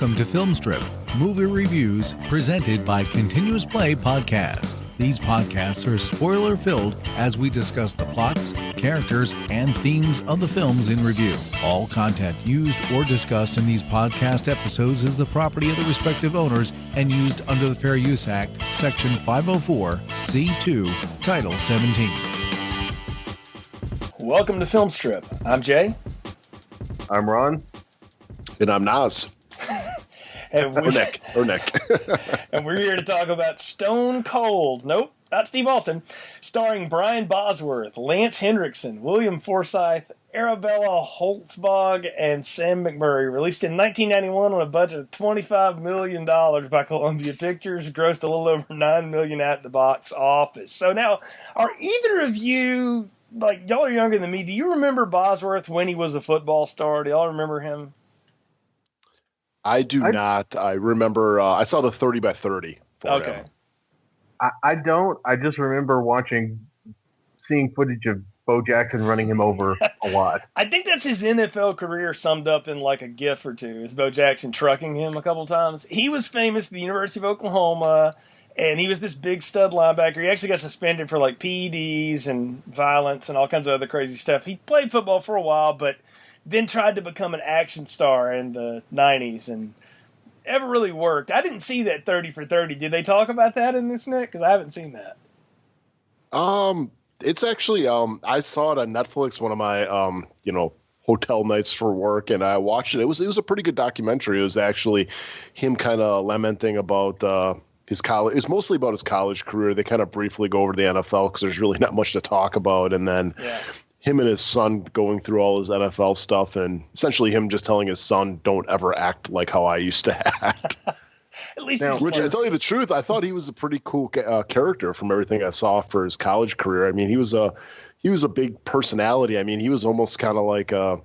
Welcome to Filmstrip, movie reviews presented by Continuous Play Podcast. These podcasts are spoiler-filled as we discuss the plots, characters, and themes of the films in review. All content used or discussed in these podcast episodes is the property of the respective owners and used under the Fair Use Act, Section 504, C2, Title 17. Welcome to Filmstrip. I'm Jay. I'm Ron. And I'm Nas. And Or Nick. and we're here to talk about Stone Cold. Nope, not Steve Austin. Starring Brian Bosworth, Lance Henriksen, William Forsythe, Arabella Holtzbog, and Sam McMurray. Released in 1991 on a budget of $25 million by Columbia Pictures. Grossed a little over $9 million at the box office. So now, are either of you, like, y'all are younger than me, do you remember Bosworth when he was a football star? Do y'all remember him? I do not. I remember I saw the 30 by 30. Okay. Him. I don't. I just remember seeing footage of Bo Jackson running him over a lot. I think that's his NFL career summed up in like a gif or two, is Bo Jackson trucking him a couple times. He was famous at the University of Oklahoma, and he was this big stud linebacker. He actually got suspended for like PEDs and violence and all kinds of other crazy stuff. He played football for a while, but then tried to become an action star in the 90s and ever really worked. I didn't see that 30 for 30. Did they talk about that in this, Nick? Because I haven't seen that. It's actually, I saw it on Netflix, one of my, hotel nights for work, and I watched it. It was a pretty good documentary. It was actually him kind of lamenting about his college. It's mostly about his college career. They kind of briefly go over the NFL because there's really not much to talk about. And then him and his son going through all his NFL stuff, and essentially him just telling his son, don't ever act like how I used to act. At least Which, I tell you the truth, I thought he was a pretty cool character from everything I saw for his college career. I mean, he was a big personality. I mean, he was almost kind of like a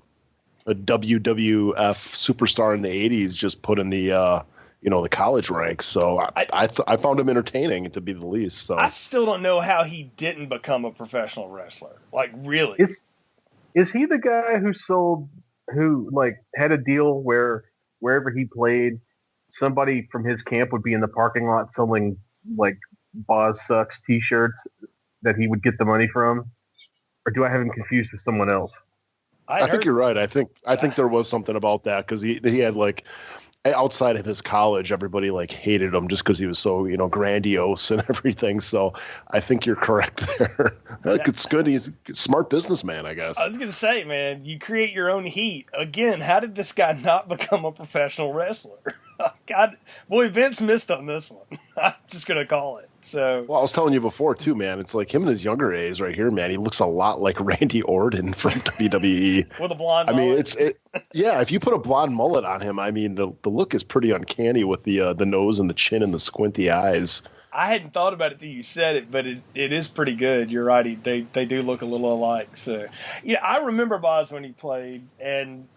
WWF superstar in the 80s, just put in the the college ranks. So I found him entertaining, to be the least. So I still don't know how he didn't become a professional wrestler. Like, really? Is he the guy who had a deal where wherever he played, somebody from his camp would be in the parking lot selling like Boz Sucks t-shirts that he would get the money from? Or do I have him confused with someone else? I think you're right. I think there was something about that, because he had, like, outside of his college, everybody like hated him just because he was so grandiose and everything. So I think you're correct there. It's good. He's a smart businessman, I guess. I was gonna say, man, you create your own heat. Again, how did this guy not become a professional wrestler? God, boy, Vince missed on this one. I'm just gonna call it. So, well, I was telling you before too, man. It's like him in his younger days, right here, man. He looks a lot like Randy Orton from WWE with a blonde. I mean, if you put a blonde mullet on him, I mean, the look is pretty uncanny with the nose and the chin and the squinty eyes. I hadn't thought about it till you said it, but it is pretty good. You're right. They do look a little alike. So, I remember Boz when he played, and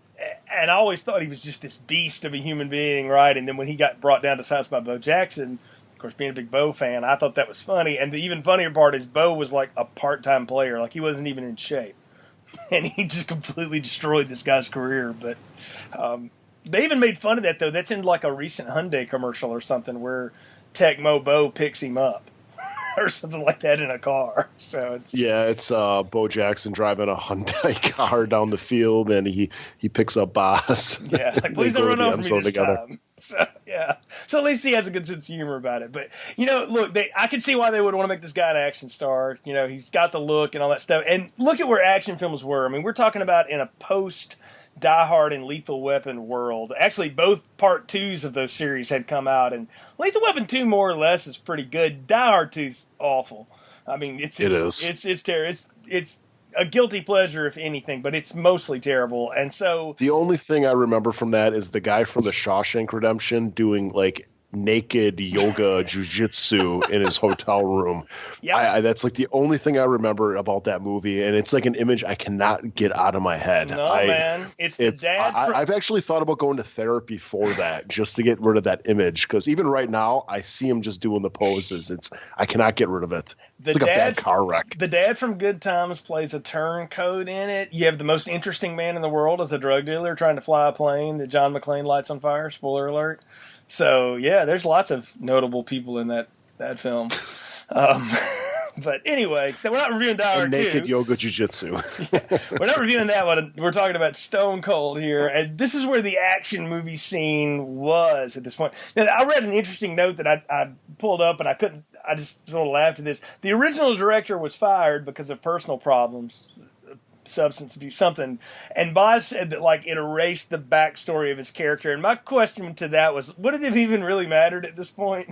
I always thought he was just this beast of a human being, right? And then when he got brought down to size by Bo Jackson, of course, being a big Bo fan, I thought that was funny. And the even funnier part is Bo was like a part-time player. Like, he wasn't even in shape. And he just completely destroyed this guy's career. But they even made fun of that, though. That's in like a recent Hyundai commercial or something where Tecmo Bo picks him up or something like that in a car. So it's Bo Jackson driving a Hyundai car down the field, and he picks up Boz. Yeah, like, please don't run over me this time. So, yeah. So at least he has a good sense of humor about it. But, look, I can see why they would want to make this guy an action star. He's got the look and all that stuff. And look at where action films were. I mean, we're talking about in a post Die Hard and Lethal Weapon world. Actually, both part 2s of those series had come out, and Lethal Weapon 2 more or less is pretty good. Die Hard 2 is awful. I mean, it is. It's terrible. It's a guilty pleasure, if anything, but it's mostly terrible. And so the only thing I remember from that is the guy from the Shawshank Redemption doing like naked yoga jujitsu in his hotel room. Yeah, That's like the only thing I remember about that movie, and it's like an image I cannot get out of my head. No, man, it's the dad. I've actually thought about going to therapy for that, just to get rid of that image, because even right now I see him just doing the poses. I cannot get rid of it. It's like a bad car wreck. The dad from Good Times plays a turncoat in it. You have the most interesting man in the world as a drug dealer trying to fly a plane that John McClane lights on fire. Spoiler alert. So yeah, there's lots of notable people in that film. But anyway, we're not reviewing Die Hard 2. Naked yoga jiu-jitsu. Yeah, we're not reviewing that one. We're talking about Stone Cold here. And this is where the action movie scene was at this point. Now, I read an interesting note that I pulled up, and I just sort of laughed at this. The original director was fired because of personal problems, substance abuse, something. And Boz said that, like, it erased the backstory of his character. And my question to that was, would it have even really mattered at this point?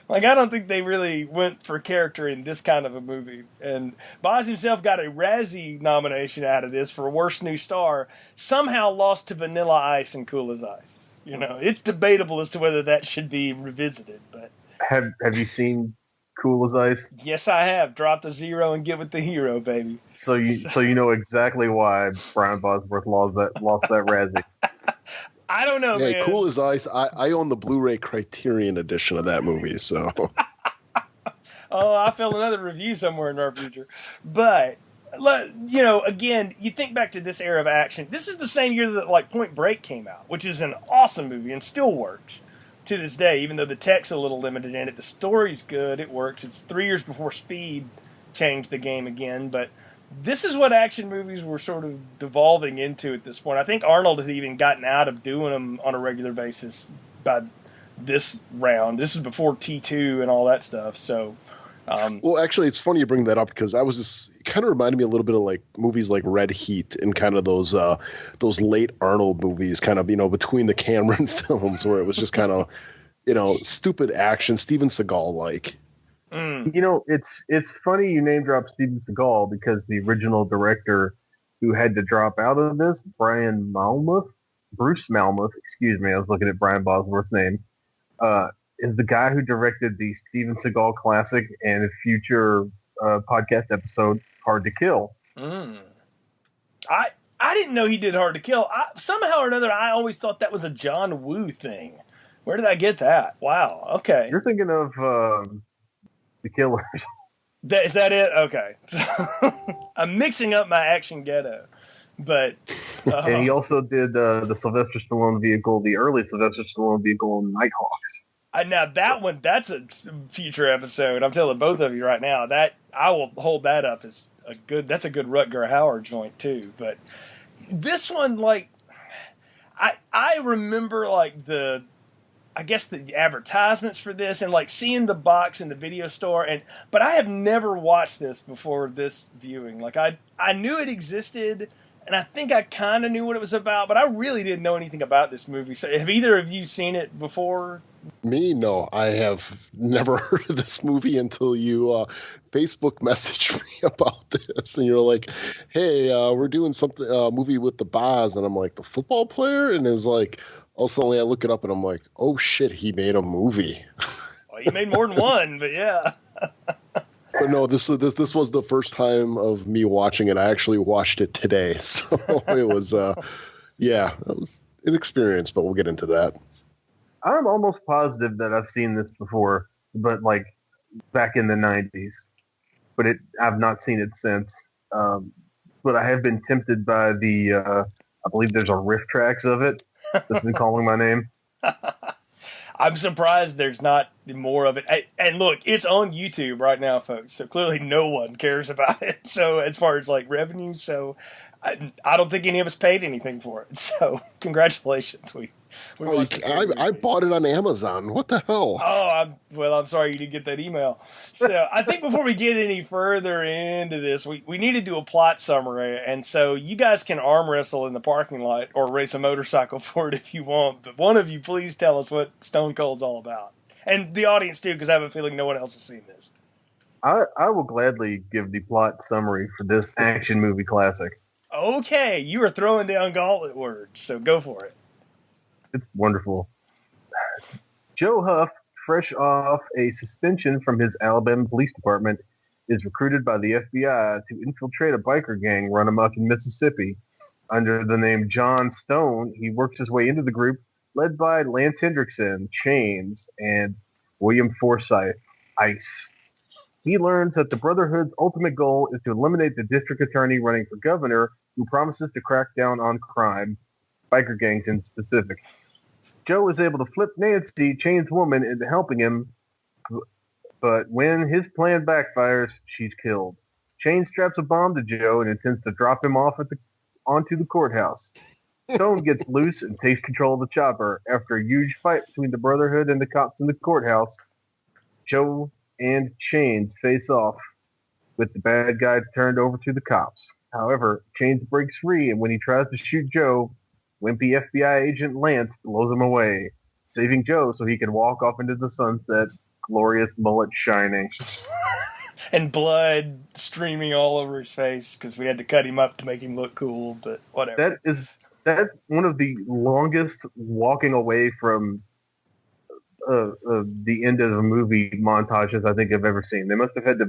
Like, I don't think they really went for character in this kind of a movie. And Boz himself got a Razzie nomination out of this for Worst New Star, somehow lost to Vanilla Ice and Cool as Ice. You know, it's debatable as to whether that should be revisited. But Have you seen Cool as Ice? yes, I have. Drop the zero and get with the hero, baby. So you know exactly why Brian Bosworth lost that Razzie. I don't know, man. Cool as Ice. I own the Blu-ray Criterion edition of that movie, so. Oh, I felt another review somewhere in our future. But, you know, again, you think back to this era of action. This is the same year that, like, Point Break came out, which is an awesome movie and still works to this day, even though the tech's a little limited in it. The story's good. It works. It's 3 years before Speed changed the game again, but this is what action movies were sort of devolving into at this point. I think Arnold had even gotten out of doing them on a regular basis by this round. This is before T2 and all that stuff. So, well, actually, it's funny you bring that up because I was just it kind of reminded me a little bit of like movies like Red Heat and kind of those late Arnold movies, kind of between the Cameron films where it was just kind of stupid action, Steven Seagal like. You know, it's funny you name drop Steven Seagal because the original director who had to drop out of this, Bruce Malmuth, excuse me, I was looking at Brian Bosworth's name, is the guy who directed the Steven Seagal classic and a future podcast episode, Hard to Kill. I didn't know he did Hard to Kill. Somehow or another, I always thought that was a John Woo thing. Where did I get that? Wow, okay. You're thinking of The Killers. Is that it? Okay. I'm mixing up my Action Ghetto. But and he also did the Sylvester Stallone vehicle, the early Sylvester Stallone vehicle, Nighthawks. Now that one, that's a future episode. I'm telling both of you right now that I will hold that up as that's a good Rutger Hauer joint too. But this one, like, I remember like the advertisements for this and like seeing the box in the video store, but I have never watched this before this viewing. Like I knew it existed. And I think I kind of knew what it was about, but I really didn't know anything about this movie. So have either of you seen it before? Me? No, I have never heard of this movie until you Facebook messaged me about this. And you're like, hey, we're doing something, movie with the Boz. And I'm like, the football player? And it's like, suddenly I look it up and I'm like, oh shit, he made a movie. Well, he made more than one, but yeah. But no, this was the first time of me watching it. I actually watched it today, so it was, it was an experience. But we'll get into that. I'm almost positive that I've seen this before, but like back in the '90s. But I've not seen it since. But I have been tempted by I believe there's a riff tracks of it that's been calling my name. I'm surprised there's not more of it. And look, it's on YouTube right now, folks. So clearly no one cares about it. So as far as like revenue, so I don't think any of us paid anything for it. So congratulations. I bought it on Amazon. What the hell? Oh, I'm sorry you didn't get that email. So I think before we get any further into this, we need to do a plot summary. And so you guys can arm wrestle in the parking lot or race a motorcycle for it if you want. But one of you, please tell us what Stone Cold's all about. And the audience too, because I have a feeling no one else has seen this. I will gladly give the plot summary for this action movie classic. Okay, you are throwing down gauntlet words, so go for it. It's wonderful. Joe Huff fresh off a suspension from his Alabama Police Department, is recruited by the FBI to infiltrate a biker gang run amok in Mississippi. Under the name John Stone, he works his way into the group, led by Lance Hendrickson, Chains, and William Forsythe, Ice. He learns that the Brotherhood's ultimate goal is to eliminate the district attorney running for governor, who promises to crack down on crime, biker gangs in specific. Joe is able to flip Nancy, Chain's woman, into helping him, but when his plan backfires, she's killed. Chain straps a bomb to Joe and intends to drop him off onto the courthouse. Stone gets loose and takes control of the chopper. After a huge fight between the Brotherhood and the cops in the courthouse, Joe and Chains face off, with the bad guy turned over to the cops. However, Chains breaks free, and when he tries to shoot Joe, wimpy FBI agent Lance blows him away, saving Joe so he can walk off into the sunset, glorious mullet shining. And blood streaming all over his face because we had to cut him up to make him look cool, but whatever. That's one of the longest walking away from the end of a movie montages I think I've ever seen. They must have had to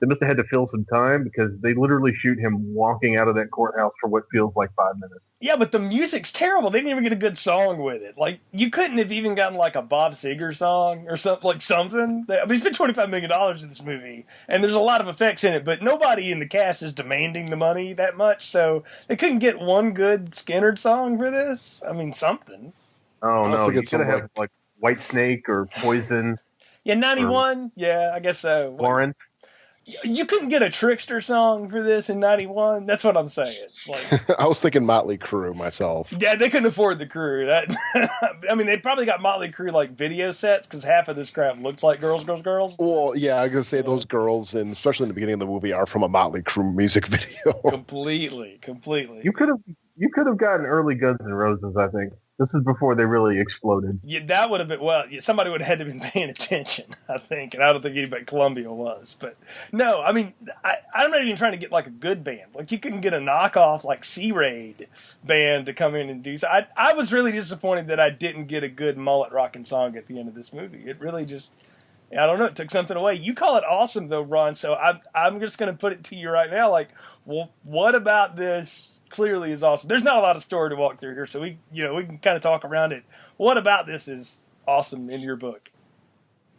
They must have had to fill some time because they literally shoot him walking out of that courthouse for what feels like 5 minutes. Yeah, but the music's terrible. They didn't even get a good song with it. Like, you couldn't have even gotten like a Bob Seger song or something. I mean, he spent $25 million in this movie, and there's a lot of effects in it, but nobody in the cast is demanding the money that much, so they couldn't get one good Skynyrd song for this. I mean, something. Oh, no, you could have like White Snake or Poison. Yeah, 91? Yeah, I guess so. Warren. You couldn't get a Trickster song for this in 91? That's what I'm saying. Like, I was thinking Motley Crue myself. Yeah, they couldn't afford the Crew. I mean, they probably got Motley Crue like video sets because half of this crap looks like Girls, Girls, Girls. Well, yeah, I was going to say those girls, and especially in the beginning of the movie, are from a Motley Crue music video. Completely. You could have gotten early Guns N' Roses, I think. This is before they really exploded. Yeah, that would have been, well, somebody would have had to have been paying attention, I think, and I don't think anybody at Columbia was. But, no, I mean, I'm not even trying to get, like, a good band. Like, you couldn't get a knockoff, like, C-Raid band to come in and do so. I was really disappointed that I didn't get a good mullet rocking song at the end of this movie. It really just, I don't know, it took something away. You call it awesome, though, Ron, so I'm just going to put it to you right now, like, well, what about this clearly is awesome? There's not a lot of story to walk through here, so we can kind of talk around it. What about this is awesome in your book?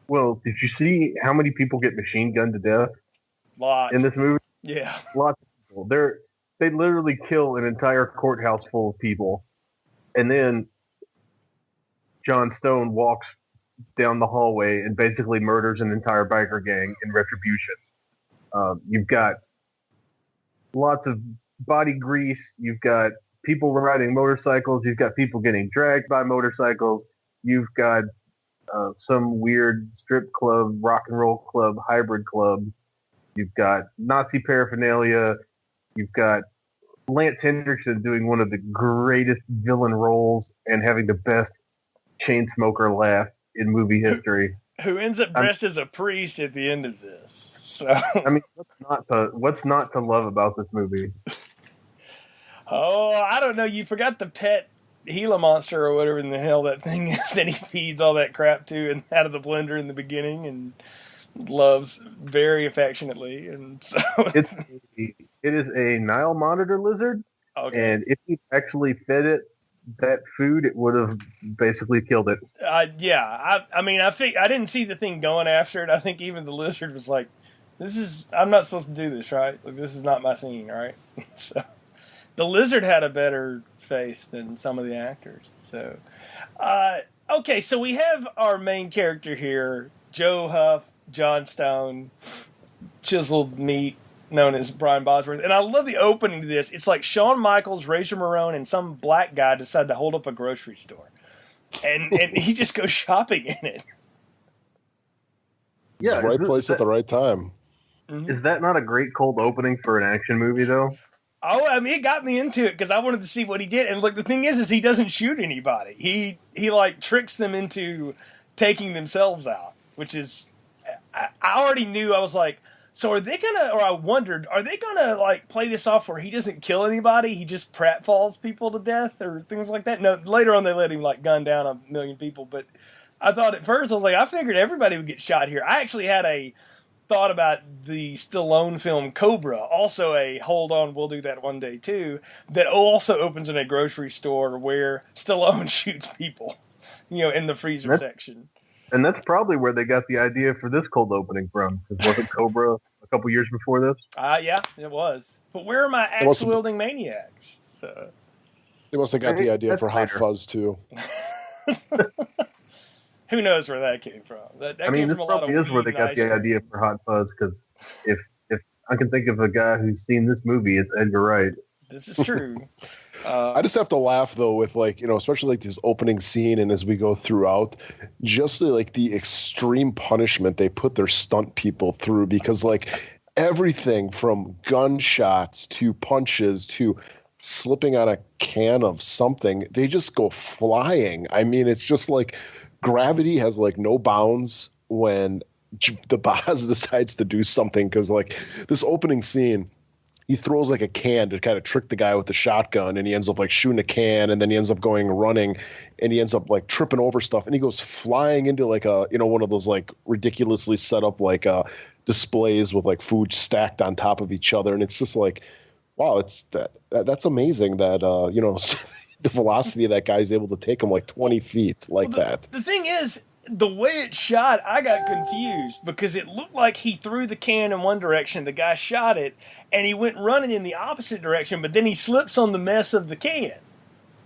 Well, did you see how many people get machine gunned to death? Lots. In this movie? Yeah. Lots of people. They literally kill an entire courthouse full of people. And then John Stone walks down the hallway and basically murders an entire biker gang in retribution. You've got lots of body grease, you've got people riding motorcycles, you've got people getting dragged by motorcycles, you've got some weird strip club, rock and roll club, hybrid club, you've got Nazi paraphernalia, you've got Lance Hendrickson doing one of the greatest villain roles and having the best chain smoker laugh in movie history. Who ends up dressed as a priest at the end of this. So I mean, what's not to love about this movie? Oh, I don't know. You forgot the pet Gila monster or whatever in the hell that thing is that he feeds all that crap to and out of the blender in the beginning and loves very affectionately. And so it is a Nile monitor lizard. Okay. And if you actually fed it that food, it would have basically killed it. Yeah. I mean, I didn't see the thing going after it. I think even the lizard was like, I'm not supposed to do this, right? Like, this is not my scene, right? So the lizard had a better face than some of the actors. So, okay, so we have our main character here, Joe Huff, John Stone, chiseled meat, known as Brian Bosworth. And I love the opening to this. It's like Shawn Michaels, Razor Marone, and some black guy decide to hold up a grocery store. And he just goes shopping in it. Yeah, right place at the right time. Mm-hmm. Is that not a great cold opening for an action movie, though? Oh, I mean, it got me into it because I wanted to see what he did. And look, the thing is he doesn't shoot anybody. He like tricks them into taking themselves out, which is, I already knew. I was like, so are they gonna? Or I wondered, are they gonna like play this off where he doesn't kill anybody? He just pratfalls people to death or things like that. No, later on they let him like gun down 1 million people, but I thought at first, I was like, I figured everybody would get shot here. I actually had a thought about the Stallone film Cobra, also a hold on, we'll do that one day too, that also opens in a grocery store where Stallone shoots people, in the freezer section. And that's probably where they got the idea for this cold opening from. Because wasn't Cobra a couple years before this? Yeah, it was. But where are my axe-wielding maniacs? So they must have got the idea for Hot Fuzz too. Who knows where that came from? That I mean, this probably is where they got the idea for Hot Fuzz, because if I can think of a guy who's seen this movie, it's Edgar Wright. This is true. I just have to laugh, though, with, especially, this opening scene and as we go throughout, just, the extreme punishment they put their stunt people through, because, everything from gunshots to punches to slipping on a can of something, they just go flying. I mean, it's just gravity has no bounds when the boss decides to do something, because this opening scene, he throws a can to kind of trick the guy with the shotgun, and he ends up shooting a can, and then he ends up going running, and he ends up tripping over stuff, and he goes flying into one of those ridiculously set up displays with food stacked on top of each other, and it's just wow, it's that's amazing that the velocity of that guy's able to take him 20 feet that. The thing is, the way it's shot, I got confused because it looked like he threw the can in one direction, the guy shot it, and he went running in the opposite direction, but then he slips on the mess of the can.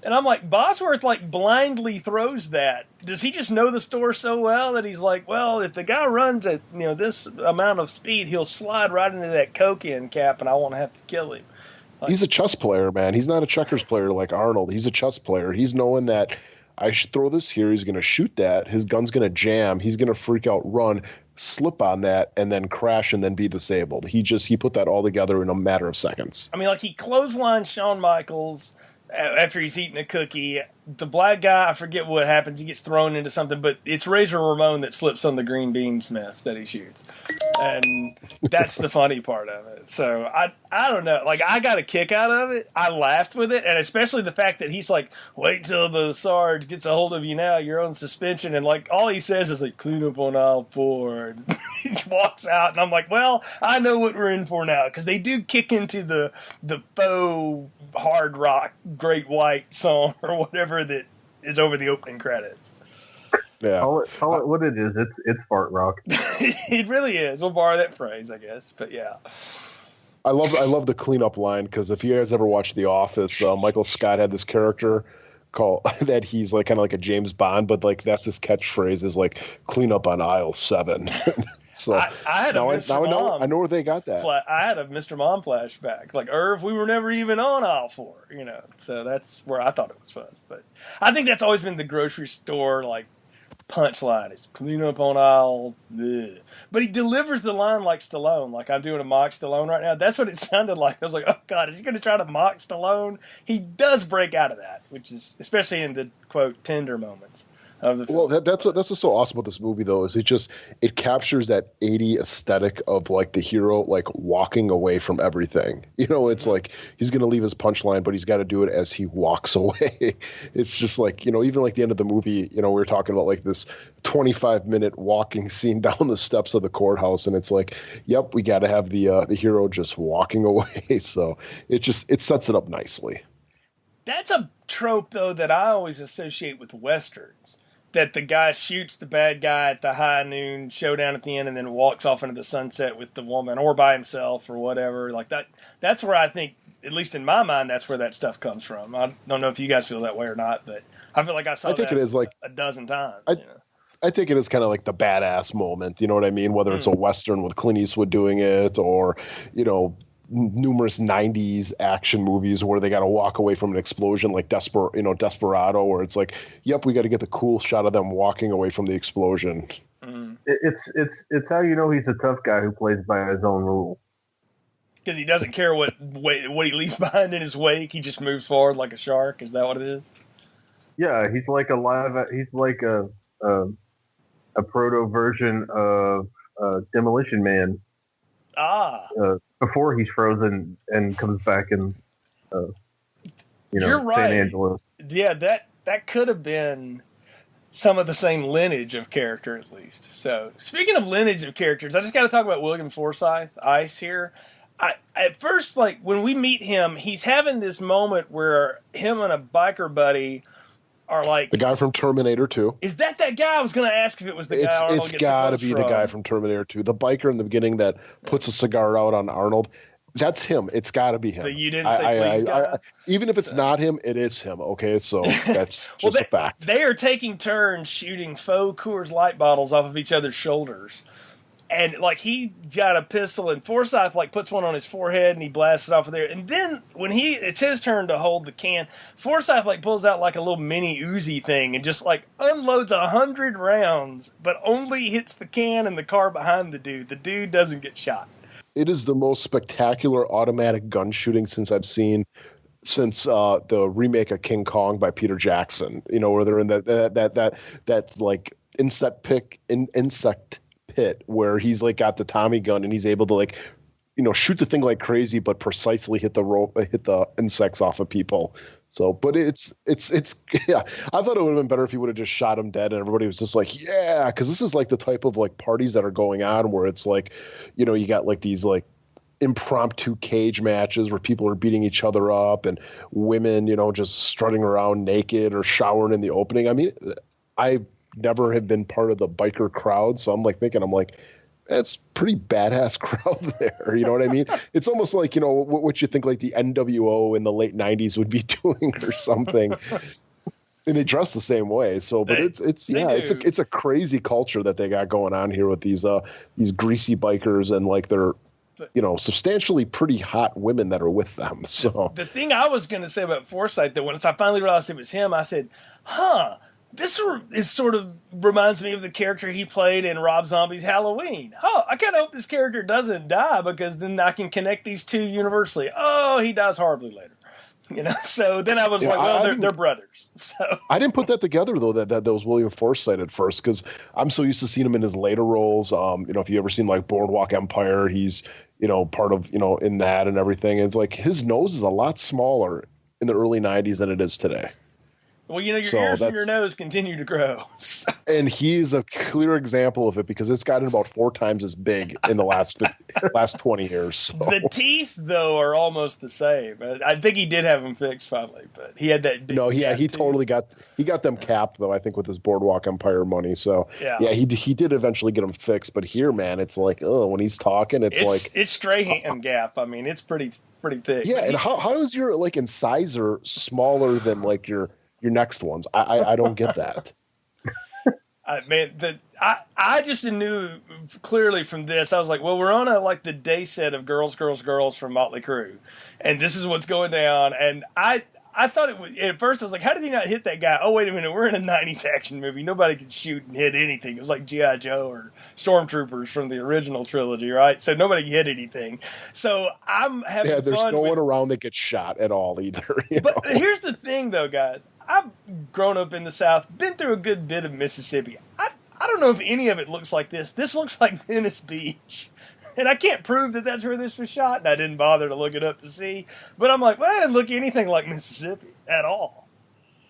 And I'm like, Bosworth blindly throws that. Does he just know the store so well that he's well, if the guy runs at this amount of speed, he'll slide right into that Coke end cap and I won't have to kill him. He's a chess player, man. He's not a checkers player like Arnold. He's a chess player. He's knowing that I should throw this here. He's going to shoot that. His gun's going to jam. He's going to freak out, run, slip on that, and then crash and then be disabled. He put that all together in a matter of seconds. I mean, he clotheslines Shawn Michaels after he's eating a cookie. The black guy, I forget what happens. He gets thrown into something, but it's Razor Ramon that slips on the green beans mess that he shoots. And that's the funny part of it. So I don't know. I got a kick out of it. I laughed with it. And especially the fact that he's wait till the Sarge gets a hold of you now. You're on suspension. And all he says is clean up on aisle 4. And he walks out. And I'm well, I know what we're in for now. Because they do kick into the faux hard rock Great White song or whatever that is over the opening credits. Yeah. Call it what it is. It's fart rock. It really is. We'll borrow that phrase, I guess. But yeah. I love the cleanup line, because if you guys ever watched The Office, Michael Scott had this character called that he's kind of like a James Bond, but that's his catchphrase is clean up on aisle 7. So I had I know where they got that. I had a Mr. Mom flashback. Irv, we were never even on aisle 4, So that's where I thought it was fuzz. But I think that's always been the grocery store punchline is clean up on aisle. Bleh. But he delivers the line like Stallone. I'm doing a mock Stallone right now. That's what it sounded like. I was oh God, is he going to try to mock Stallone? He does break out of that, which is especially in the quote tender moments. Well, that's what's so awesome about this movie, though, is it captures that 80 aesthetic of the hero walking away from everything. It's he's going to leave his punchline, but he's got to do it as he walks away. It's just even the end of the movie. We were talking about this 25-minute walking scene down the steps of the courthouse, and it's yep, we got to have the hero just walking away. So it sets it up nicely. That's a trope, though, that I always associate with Westerns. That the guy shoots the bad guy at the high noon showdown at the end and then walks off into the sunset with the woman or by himself or whatever. That's where I think, at least in my mind, that's where that stuff comes from. I don't know if you guys feel that way or not, but I feel like I saw that it is a dozen times. I think it is kind of the badass moment, you know what I mean? Whether it's a Western with Clint Eastwood doing it or, numerous 90s action movies where they got to walk away from an explosion like Desperado, where it's yep, we got to get the cool shot of them walking away from the explosion. It's how you know he's a tough guy who plays by his own rules. Because he doesn't care what he leaves behind in his wake. He just moves forward like a shark. Is that what it is? Yeah, he's like a proto version of Demolition Man. Before he's frozen and comes back in, You're right. San Angeles. Yeah, that could have been some of the same lineage of character, at least. So, speaking of lineage of characters, I just got to talk about William Forsythe, Ice here. At first, like, when we meet him, he's having this moment where him and a biker buddy are like... The guy from Terminator 2. Is that guy? I was going to ask if it was the guy Arnold It's got to be from. the guy from Terminator 2. The biker in the beginning that puts a cigar out on Arnold. That's him. It's got to be him. But you didn't say police guy? Even if it's not him, it is him. Okay, so that's just a fact. They are taking turns shooting faux Coors Light bottles off of each other's shoulders. And, like, he got a pistol, and Forsythe, like, puts one on his forehead, and he blasts it off of there. And then, when it's his turn to hold the can, Forsythe, like, pulls out, like, a little mini Uzi thing and just, like, unloads 100 rounds, but only hits the can and the car behind the dude. The dude doesn't get shot. It is the most spectacular automatic gun shooting since the remake of King Kong by Peter Jackson. You know, where they're in that like insect pit where he's like got the Tommy gun and he's able to, like, you know, shoot the thing like crazy, but precisely hit the insects off of people. So, but it's yeah. I thought it would have been better if he would have just shot him dead and everybody was just like, yeah, because this is like the type of like parties that are going on where it's like, you know, you got like these like impromptu cage matches where people are beating each other up and women, you know, just strutting around naked or showering in the opening. I mean, I never have been part of the biker crowd, so I'm like thinking, it's pretty badass crowd there. You know what I mean? It's almost like, you know, what you think like the NWO in the late 90s would be doing or something. And they dress the same way. So, but it's a crazy culture that they got going on here with these greasy bikers and like they're, you know, substantially pretty hot women that are with them. So the thing I was going to say about Forsythe, that once I finally realized it was him, I said, this is sort of reminds me of the character he played in Rob Zombie's Halloween. I kind of hope this character doesn't die because then I can connect these two universally. Oh, he dies horribly later. You know, so then I was like, well, they're brothers. So I didn't put that together though. That was William Forsythe at first because I'm so used to seeing him in his later roles. You know, if you ever seen like Boardwalk Empire, he's, you know, part of, you know, in that and everything. And it's like his nose is a lot smaller in the early 90s than it is today. Well, you know, your ears from your nose continue to grow. And he's a clear example of it because it's gotten about 4 times as big in the last 20 years. So. The teeth, though, are almost the same. I think he did have them fixed finally, but he had that big he totally got them capped, though, I think, with his Boardwalk Empire money. So, he did eventually get them fixed. But here, man, it's like, when he's talking, it's Strahan gap. I mean, it's pretty thick. Yeah, and how is your, like, incisor smaller than, like, your next ones? I don't get that. I just knew clearly from this. I was like, well, we're on the day set of Girls, Girls, Girls from Motley Crue, and this is what's going down. And I thought it was, at first I was like, how did he not hit that guy? Oh, wait a minute, we're in a 90s action movie. Nobody can shoot and hit anything. It was like G.I. Joe or Stormtroopers from the original trilogy, right? So nobody hit anything. So I'm having fun. Yeah, there's no one around that gets shot at all either. But here's the thing, though, guys. I've grown up in the South, been through a good bit of Mississippi. I don't know if any of it looks like this. This looks like Venice Beach. And I can't prove that that's where this was shot, and I didn't bother to look it up to see. But I'm like, well, it didn't look anything like Mississippi at all.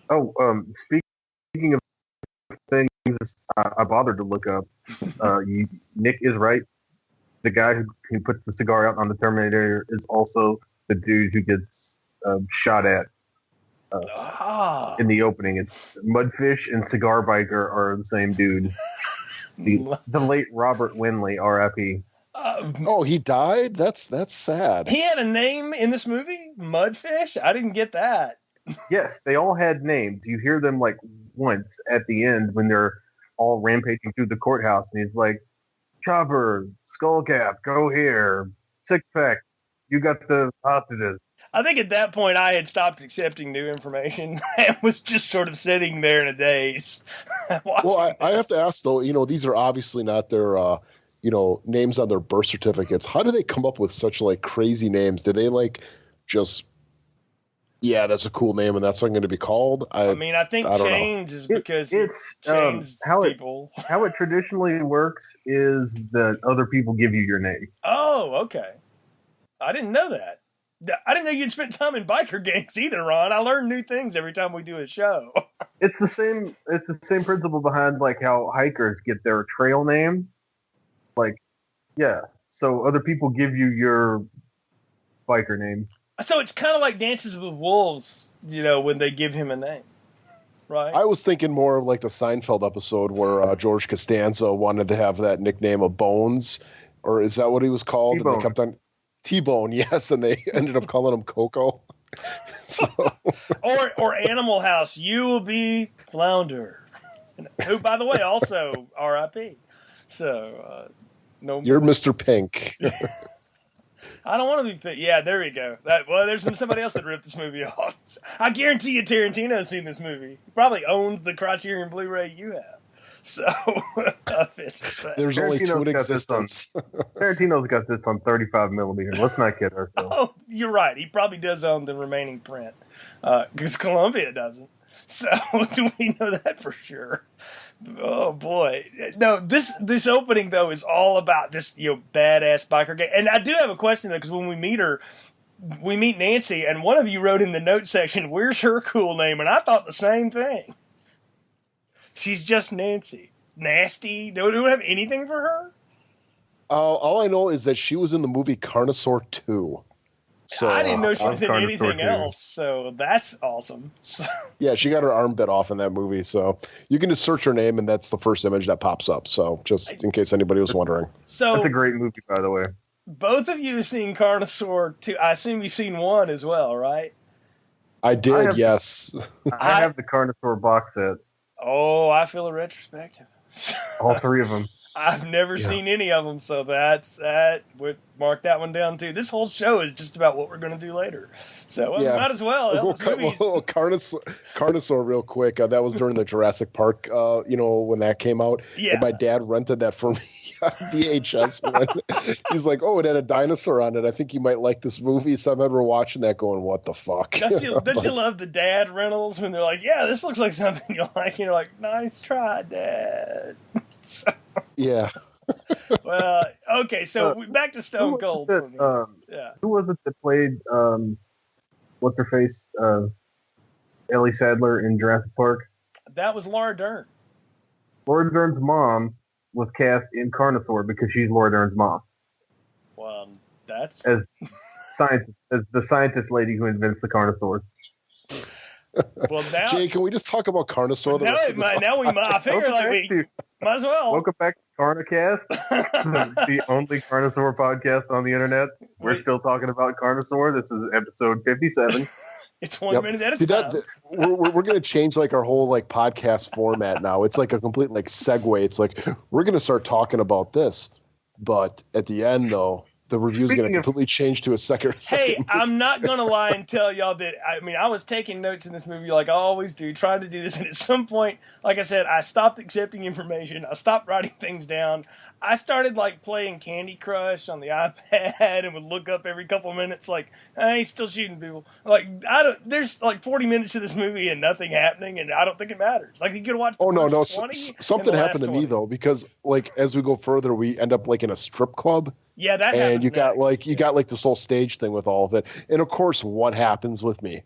Oh, speaking of things I bothered to look up, Nick is right. The guy who puts the cigar out on the Terminator is also the dude who gets shot at in the opening. It's Mudfish and Cigar Biker are the same dude. The late Robert Winley, R.I.P. He died? That's sad. He had a name in this movie? Mudfish? I didn't get that. Yes, they all had names. You hear them like once at the end when they're all rampaging through the courthouse, and he's like, Chopper, Skullcap, go here. Six-pack, you got the hostages. I think at that point I had stopped accepting new information and was just sort of sitting there in a daze. Well, I have to ask, though, these are obviously not their, names on their birth certificates. How do they come up with such, like, crazy names? Do they, like, just, that's a cool name and that's what I'm going to be called? I think Chains is because it's Chains people. How it traditionally works is that other people give you your name. Oh, okay. I didn't know that. I didn't know you'd spent time in biker gangs either, Ron. I learn new things every time we do a show. It's the same. It's the same principle behind like how hikers get their trail name. Like, yeah. So other people give you your biker name. So it's kind of like Dances with Wolves, when they give him a name, right? I was thinking more of like the Seinfeld episode where George Costanza wanted to have that nickname of Bones, or is that what he was called? T-Bone. And they kept on T-Bone, yes, and they ended up calling him Coco. So. or Animal House, you will be Flounder, who, by the way, also R.I.P. So, no, you're Mr. Pink. I don't want to be picked. Yeah, there we go. There's somebody else that ripped this movie off. I guarantee you Tarantino has seen this movie. He probably owns the Criterion Blu-ray you have. So, there's only two in existence. Tarantino's got this on 35 millimeter. Let's not kid ourselves. Oh, you're right. He probably does own the remaining print because Columbia doesn't. So, do we know that for sure? Oh boy, no. This opening though is all about this badass biker gang. And I do have a question though, because when we meet Nancy, and one of you wrote in the note section, "Where's her cool name?" And I thought the same thing. She's just Nancy. Nasty. Do we have anything for her? All I know is that she was in the movie Carnosaur 2. So I didn't know she was in Carnosaur anything 2. else, so that's awesome. Yeah, she got her arm bit off in that movie, so you can just search her name, and that's the first image that pops up. So just in case anybody was wondering. So that's a great movie, by the way. Both of you have seen Carnosaur 2. I assume you've seen 1 as well, right? I did, yes. I have the Carnosaur box set. Oh, I feel a retrospective. All 3 of them. I've never seen any of them, so that would mark that one down too. This whole show is just about what we're going to do later, so might as well. Carnosaur, real quick. That was during the Jurassic Park, when that came out. Yeah. And my dad rented that for me on VHS. He's like, "Oh, it had a dinosaur on it. I think you might like this movie." So I remember watching that, going, "What the fuck?" Don't you love the dad rentals when they're like, "Yeah, this looks like something you'll like," and you're like, "Nice try, Dad." So. Yeah. Well, okay, so back to Stone Cold. Who was it that played what's her face? Ellie Sadler in Jurassic Park? That was Laura Dern. Laura Dern's mom was cast in Carnosaur because she's Laura Dern's mom. Well, that's as the scientist lady who invents the Carnosaurs. Well, now, Jay, can we just talk about Carnosaur? Now we might. I figure might as well. Welcome back to Carnocast, the only Carnosaur podcast on the internet. We're still talking about Carnosaur. This is episode 57. It's 1 minute at a time. We're going to change like our whole like podcast format now. It's like a complete like segue. It's like we're going to start talking about this, but at the end though, the review is going to completely change to a second. Hey, I'm not going to lie and tell y'all that, I was taking notes in this movie like I always do, trying to do this. And at some point, like I said, I stopped accepting information. I stopped writing things down. I started like playing Candy Crush on the iPad and would look up every couple of minutes like, hey, he's still shooting people. Like, there's like 40 minutes to this movie and nothing happening, and I don't think it matters. Like, you could watch the first 20 something happened to 20. me though, because like as we go further, we end up like in a strip club. Yeah, that happens. And you got like this whole stage thing with all of it. And of course, what happens with me?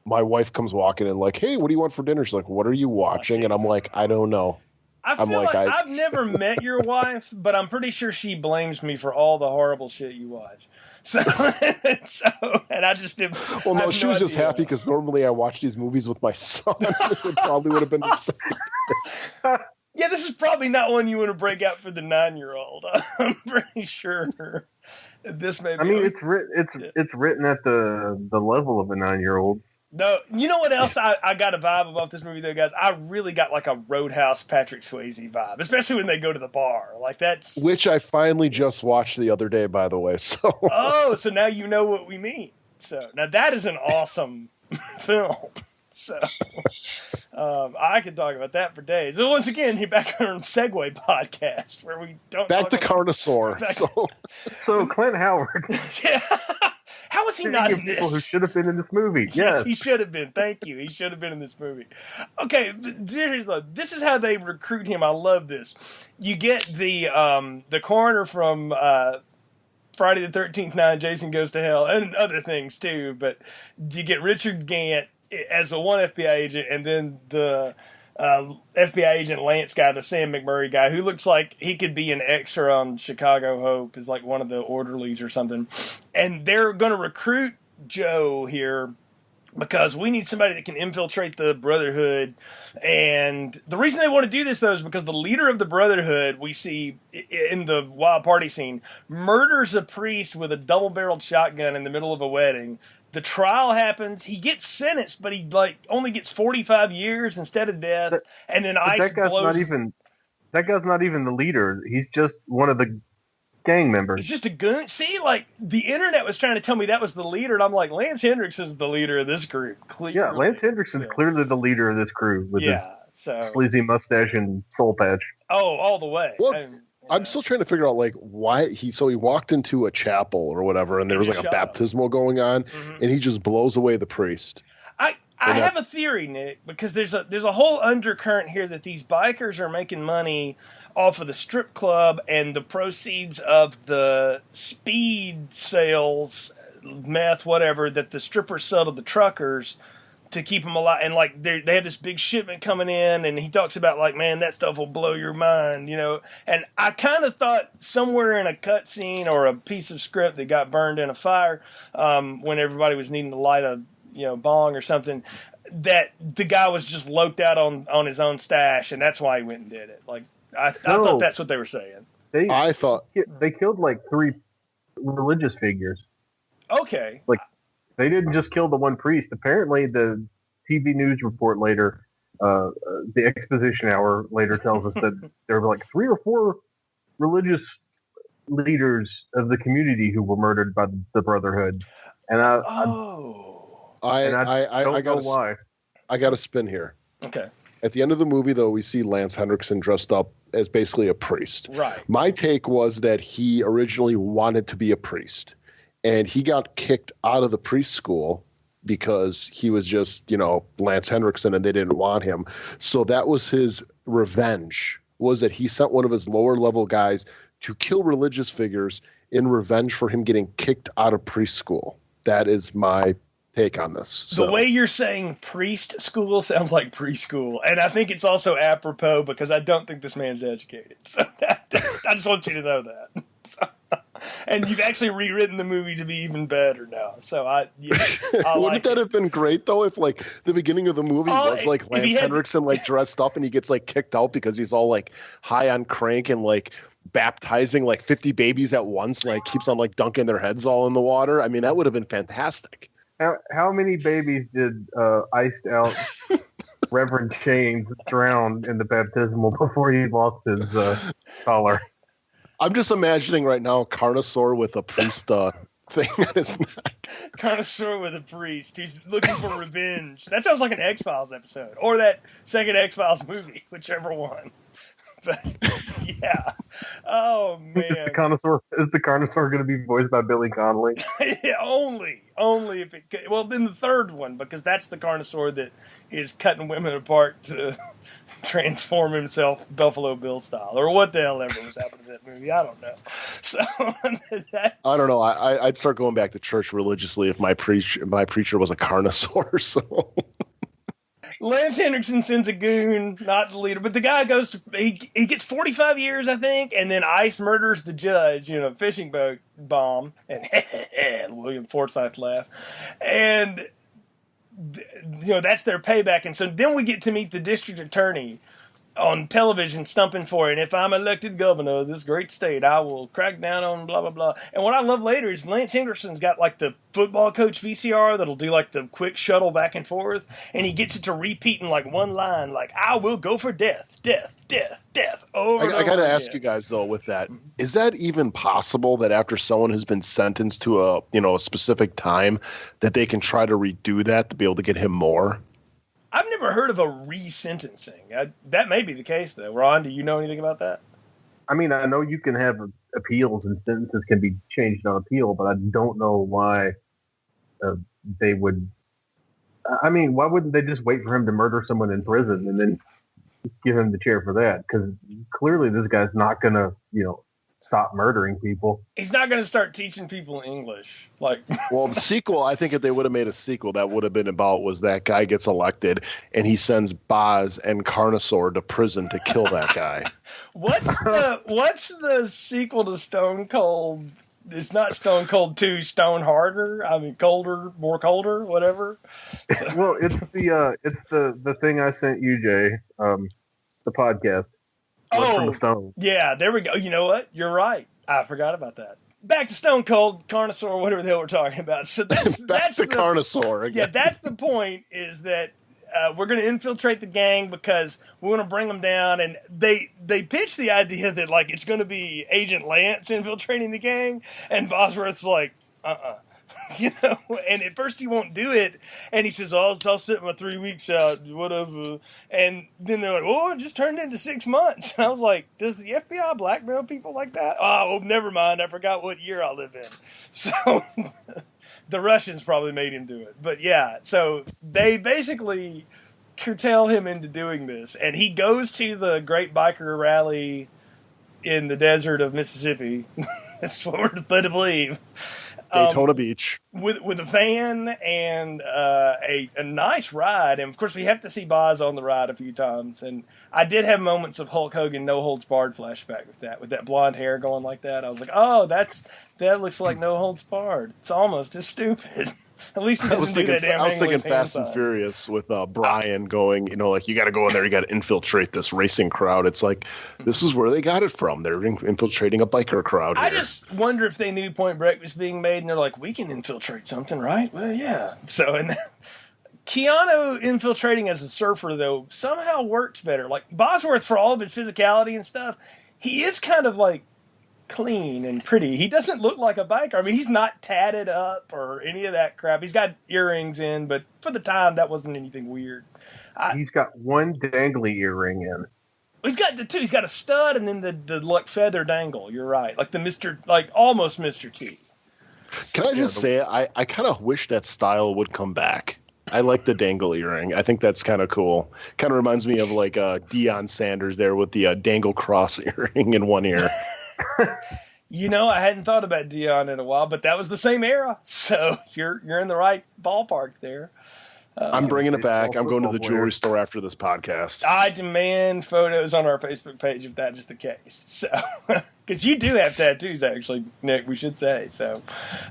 My wife comes walking in like, "Hey, what do you want for dinner?" She's like, "What are you watching?" And I'm like, "I don't know." I feel like I've never met your wife, but I'm pretty sure she blames me for all the horrible shit you watch. So and I just did. Well, no, she was just happy because normally I watch these movies with my son. It probably would have been the same. Yeah, this is probably not one you want to break out for the 9-year-old. I'm pretty sure this may be. I mean, it's written at the level of a 9-year-old. No, you know what else I got a vibe about this movie though, guys? I really got like a Roadhouse Patrick Swayze vibe, especially when they go to the bar. Like that's which I finally just watched the other day, by the way. So so now you know what we mean. So now that is an awesome film. So I could talk about that for days. So once again, you're back on Segway podcast where we don't back to Carnosaur. So Clint Howard. Yeah. How was he not in this? People who should have been in this movie. Yes, he should have been. Thank you. He should have been in this movie. Okay, this is how they recruit him. I love this. You get the coroner from Friday the 13th 9, Jason Goes to Hell, and other things too. But you get Richard Gant as the one FBI agent, and then the FBI agent Lance guy, the Sam McMurray guy, who looks like he could be an extra on Chicago Hope, is like one of the orderlies or something. And they're going to recruit Joe here because we need somebody that can infiltrate the Brotherhood. And the reason they want to do this, though, is because the leader of the Brotherhood, we see in the wild party scene, murders a priest with a double-barreled shotgun in the middle of a wedding. The trial happens. He gets sentenced, but he only gets 45 years instead of death. And then ICE blows. That guy's not even the leader. He's just one of the gang members. He's just a goon. See, like the internet was trying to tell me that was the leader, and I'm like, Lance Hendrickson's the leader of this group. Clearly. Yeah, Lance Hendrickson's clearly the leader of this crew with his sleazy mustache and soul patch. Oh, all the way. Well, I'm still trying to figure out like why he walked into a chapel or whatever, and there was like a baptismal going on, and he just blows away the priest. I have a theory, Nick, because there's a whole undercurrent here that these bikers are making money off of the strip club and the proceeds of the speed sales, meth, whatever, that the strippers sell to the truckers to keep them alive. And like they have this big shipment coming in, and he talks about like, man, that stuff will blow your mind, you know. And I kind of thought somewhere in a cutscene or a piece of script that got burned in a fire when everybody was needing to light a bong or something, that the guy was just loked out on his own stash, and that's why he went and did it. Like I thought that's what they were saying. I thought they killed like 3 religious figures. Okay, like they didn't just kill the one priest. Apparently, the TV news report later, the exposition hour later tells us that there were like 3 or 4 religious leaders of the community who were murdered by the Brotherhood, and I don't know why. I got to spin here. Okay. At the end of the movie, though, we see Lance Henriksen dressed up as basically a priest. Right. My take was that he originally wanted to be a priest, and he got kicked out of the priest school because he was just, Lance Henriksen, and they didn't want him. So that was his revenge, was that he sent one of his lower-level guys to kill religious figures in revenge for him getting kicked out of priest school. That is my take on this. So. The way you're saying priest school sounds like preschool, and I think it's also apropos because I don't think this man's educated. So I just want you to know that. So, and you've actually rewritten the movie to be even better now. So I wouldn't that have been great though if like the beginning of the movie was like Lance Henriksen like dressed up and he gets like kicked out because he's all like high on crank and like baptizing like 50 babies at once, like keeps on like dunking their heads all in the water. I mean, that would have been fantastic. How many babies did iced out Reverend Chains drown in the baptismal before he lost his collar? I'm just imagining right now Carnosaur with a priest thing on his neck. Carnosaur with a priest. He's looking for revenge. That sounds like an X-Files episode. Or that second X-Files movie, whichever one. But, yeah. Oh, man. Is the Carnosaur going to be voiced by Billy Connolly? Yeah, only if it could. Well, then the third one, because that's the Carnosaur that is cutting women apart to transform himself Buffalo Bill style, or what the hell ever was happening in that movie. I don't know. So I don't know. I'd start going back to church religiously if my preacher was a Carnosaur. So. Lance Henriksen sends a goon, not the leader, but the guy goes to he gets 45 years, I think, and then ICE murders the judge, fishing boat bomb, and William Forsythe laugh, and that's their payback. And so then we get to meet the district attorney on television stumping for it. And if I'm elected governor of this great state, I will crack down on blah, blah, blah. And what I love later is Lance Henriksen's got like the football coach VCR that'll do like the quick shuttle back and forth. And he gets it to repeat in like one line, like, I will go for death, death, death, death. Over and over. I got to ask you guys though, with that, is that even possible that after someone has been sentenced to a specific time that they can try to redo that to be able to get him more? I've never heard of a resentencing. That may be the case, though. Ron, do you know anything about that? I mean, I know you can have appeals and sentences can be changed on appeal, but I don't know why they would. I mean, why wouldn't they just wait for him to murder someone in prison and then give him the chair for that? Because clearly this guy's not going to, stop murdering people. He's not going to start teaching people English. Like, well, the sequel, I think if they would have made a sequel, that would have been about was that guy gets elected and he sends Boz and Carnosaur to prison to kill that guy. What's the sequel to Stone Cold? It's not Stone Cold 2, Stone Harder. I mean, colder, more colder, whatever. So. Well, it's the thing I sent you, Jay. The podcast. From the Stone. Yeah, there we go. You know what? You're right. I forgot about that. Back to Stone Cold, Carnosaur, whatever the hell we're talking about. So that's Carnosaur again. Yeah, that's the point. Is that we're going to infiltrate the gang because we want to bring them down, and they pitch the idea that like it's going to be Agent Lance infiltrating the gang, and Bosworth's like, you know, and at first he won't do it, and he says, "Oh, I'll sit my 3 weeks out, whatever." And then they're like, "Oh, it just turned into 6 months." And I was like, "Does the FBI blackmail people like that?" Oh, well, never mind. I forgot what year I live in. So the Russians probably made him do it. But yeah, so they basically curtail him into doing this, and he goes to the Great Biker Rally in the desert of Mississippi. That's what we're led to believe. Daytona Beach with a van and a nice ride, and of course we have to see Boz on the ride a few times. And I did have moments of Hulk Hogan No Holds Barred flashback with that blonde hair going like that. I was like, oh, that looks like No Holds Barred. It's almost as stupid. At least he doesn't do that damn thing. I was thinking Fast and Furious with Brian going, you know, like you got to go in there, you got to infiltrate this racing crowd. It's like this is where they got it from. They're infiltrating a biker crowd. I just wonder if they knew Point Break was being made, and they're like, we can infiltrate something, right? Well, yeah. So, and Keanu infiltrating as a surfer though somehow works better. Like Bosworth, for all of his physicality and stuff, he is kind of like clean and pretty. He doesn't look like a biker. I mean, he's not tatted up or any of that crap. He's got earrings in, but for the time, that wasn't anything weird. He's got one dangly earring in. He's got the two. He's got a stud and then the like feather dangle. You're right, like almost Mr. T. Can I just say, I kind of wish that style would come back. I like the dangle earring. I think that's kind of cool. Kind of reminds me of like Deion Sanders there with the dangle cross earring in one ear. You know, I hadn't thought about Deion in a while, but that was the same era. So you're in the right ballpark there. I'm bringing it back. I'm going to the jewelry store after this podcast. I demand photos on our Facebook page if that is the case. So, because you do have tattoos, actually, Nick, we should say. So,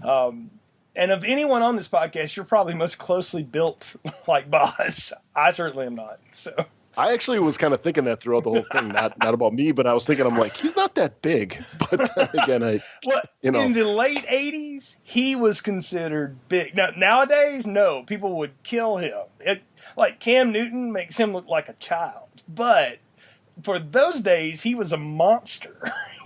and of anyone on this podcast, you're probably most closely built like Boz. I certainly am not. So. I actually was kind of thinking that throughout the whole thing, not about me, but I was thinking, I'm like, he's not that big. But then again, in the late 80s, he was considered big. Now, nowadays, no, people would kill him. Like Cam Newton makes him look like a child. But for those days, he was a monster,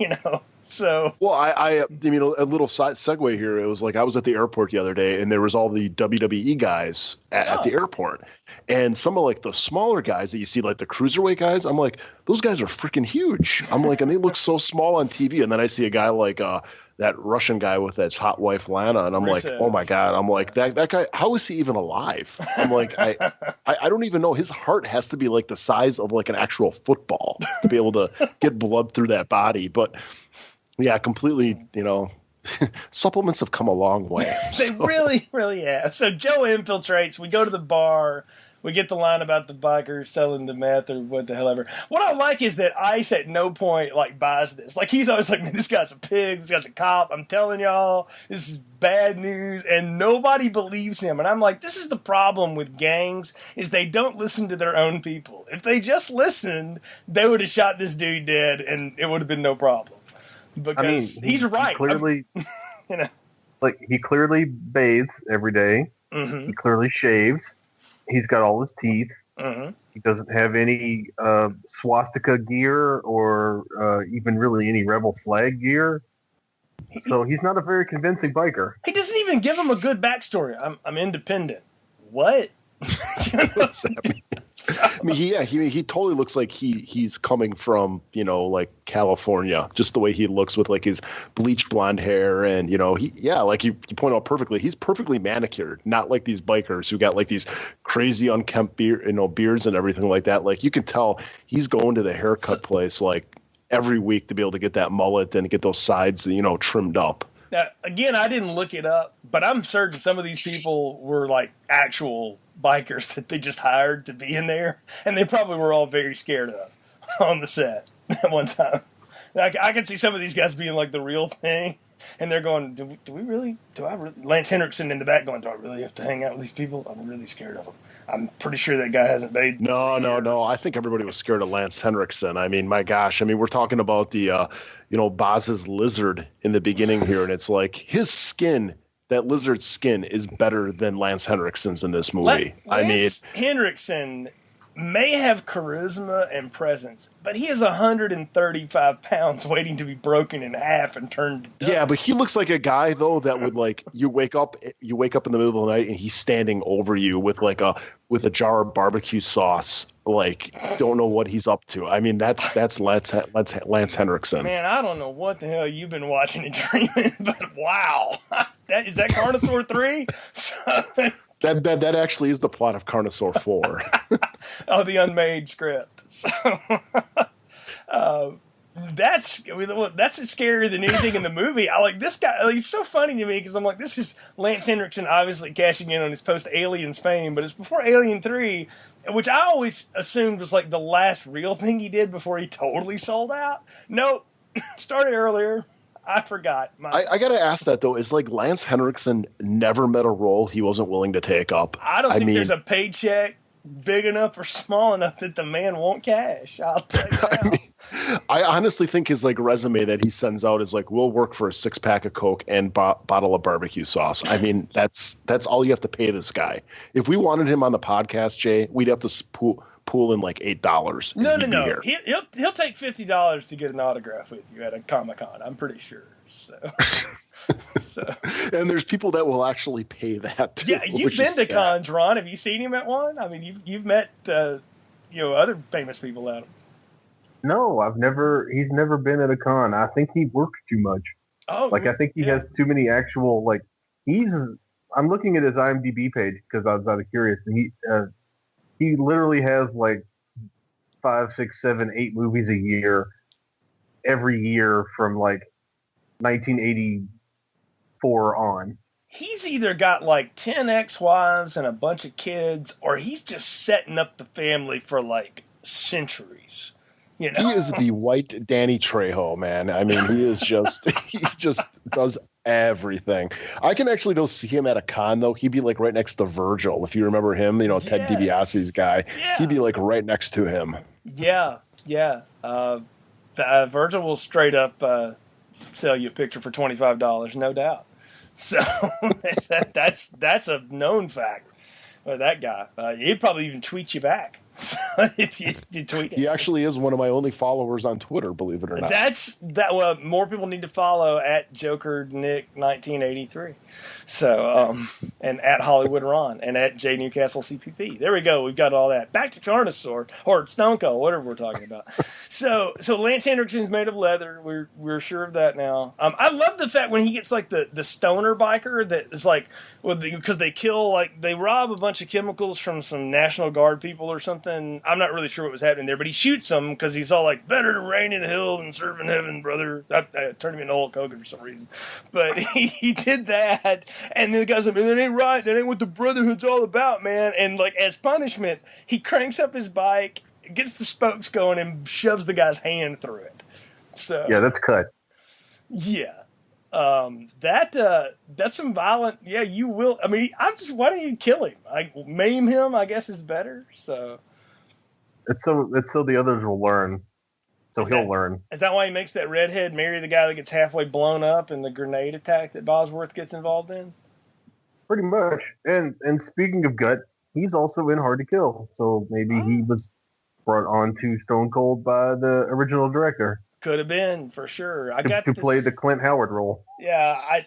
you know. So well, I mean, a little segue here. It was like I was at the airport the other day, and there was all the WWE guys at the airport, and some of like the smaller guys that you see, like the cruiserweight guys. I'm like, those guys are freaking huge. I'm like, and they look so small on TV, and then I see a guy like that Russian guy with his hot wife Lana, and I'm like, oh my god. I'm like, that guy. How is he even alive? I'm like, I don't even know. His heart has to be like the size of like an actual football to be able to get blood through that body, but. Yeah, completely, you know, supplements have come a long way. They really, really have. So Joe infiltrates. We go to the bar. We get the line about the biker selling the meth or what the hell ever. What I like is that Ice at no point, like, buys this. Like, he's always like, man, this guy's a pig. This guy's a cop. I'm telling y'all, this is bad news. And nobody believes him. And I'm like, this is the problem with gangs, is they don't listen to their own people. If they just listened, they would have shot this dude dead, and it would have been no problem. Because he's right. He clearly, you know, like he clearly bathes every day. Mm-hmm. He clearly shaves. He's got all his teeth. Mm-hmm. He doesn't have any swastika gear or even really any rebel flag gear. So he's not a very convincing biker. He doesn't even give him a good backstory. I'm independent. What? What's that mean? I mean, he totally looks like he's coming from, you know, like California, just the way he looks with like his bleached blonde hair. And, you know, like you point out perfectly, he's perfectly manicured, not like these bikers who got like these crazy unkempt beards and everything like that. Like you can tell he's going to the haircut place like every week to be able to get that mullet and get those sides, trimmed up. Now, again, I didn't look it up, but I'm certain some of these people were like actual bikers that they just hired to be in there, and they probably were all very scared of on the set at one time. I can see some of these guys being like the real thing, and they're going, do I really, Lance Henriksen in the back going, do I really have to hang out with these people? I'm really scared of them. I'm pretty sure that guy hasn't made. No. I think everybody was scared of Lance Henriksen. I mean, my gosh. I mean, we're talking about the, Boz's lizard in the beginning here, and it's like his skin, that lizard's skin, is better than Lance Henriksen's in this movie. Lance Henriksen may have charisma and presence, but he is 135 pounds waiting to be broken in half and turned to dust. Yeah, but he looks like a guy though that would like you wake up in the middle of the night and he's standing over you with a jar of barbecue sauce, like don't know what he's up to. I mean, that's Lance Henriksen. Man, I don't know what the hell you've been watching and dreaming, but wow, is that Carnosaur 3? That actually is the plot of Carnosaur 4. Oh, the unmade script. So that's scarier than anything in the movie. I like this guy. He's so funny to me because I'm like, this is Lance Henriksen obviously cashing in on his post-Aliens fame, but it's before Alien 3, which I always assumed was like the last real thing he did before he totally sold out. Nope. Started earlier. I forgot. I got to ask that, though. Is like Lance Henriksen never met a role he wasn't willing to take up? I don't think there's a paycheck big enough or small enough that the man won't cash. I'll tell you now. I honestly think his like resume that he sends out is like, we'll work for a 6-pack of Coke and bottle of barbecue sauce. I mean, that's all you have to pay this guy. If we wanted him on the podcast, Jay, we'd have to pool in like $8. No. He'll take $50 to get an autograph with you at a Comic-Con. I'm pretty sure. So. And there's people that will actually pay that too. Yeah, you've been to cons, Ron. Have you seen him at one? I mean, you've met other famous at them. No, he's never been at a con. I think he works too much. Oh, I think he has too many actual I'm looking at his IMDb page because I was out of curious, and he literally has like 5, 6, 7, 8 movies a year, every year from like 1984 on. He's either got like 10 ex-wives and a bunch of kids, or he's just setting up the family for like centuries. You know? He is the white Danny Trejo, man. I mean, he just does everything. I can actually go see him at a con, though. He'd be like right next to Virgil. If you remember him, Ted DiBiase's guy. Yeah. He'd be like right next to him. Yeah. Virgil will straight up sell you a picture for $25, no doubt. So that's a known fact. That guy, he'd probably even tweet you back. If you tweet him. He actually is one of my only followers on Twitter, believe it or not. Well, more people need to follow at JokerNick1983. So, and at Hollywood Ron and at J Newcastle CPP. There we go. We've got all that. Back to Carnosaur or Stone Cold, whatever we're talking about. So Lance Henriksen's made of leather. We're sure of that now. I love the fact when he gets like the stoner biker that is like, because they rob a bunch of chemicals from some National Guard people or something. I'm not really sure what was happening there, but he shoots them because he's all like, better to reign in hell than serve in heaven, brother. I turned him into Hulk Hogan for some reason. But he did that, and then the guy's like, man, that ain't right. That ain't what the brotherhood's all about, man. And like as punishment, he cranks up his bike, gets the spokes going, and shoves the guy's hand through it. So yeah, that's cut. Yeah. That's some violent. Yeah, you will. I mean, why don't you kill him? Like maim him, I guess is better. So it's so the others will learn. So he'll learn. Is that why he makes that redhead marry the guy that gets halfway blown up in the grenade attack that Bosworth gets involved in? Pretty much. And speaking of gut, he's also in Hard to Kill. So maybe he was brought on to Stone Cold by the original director. Could have been, for sure. To play the Clint Howard role. Yeah,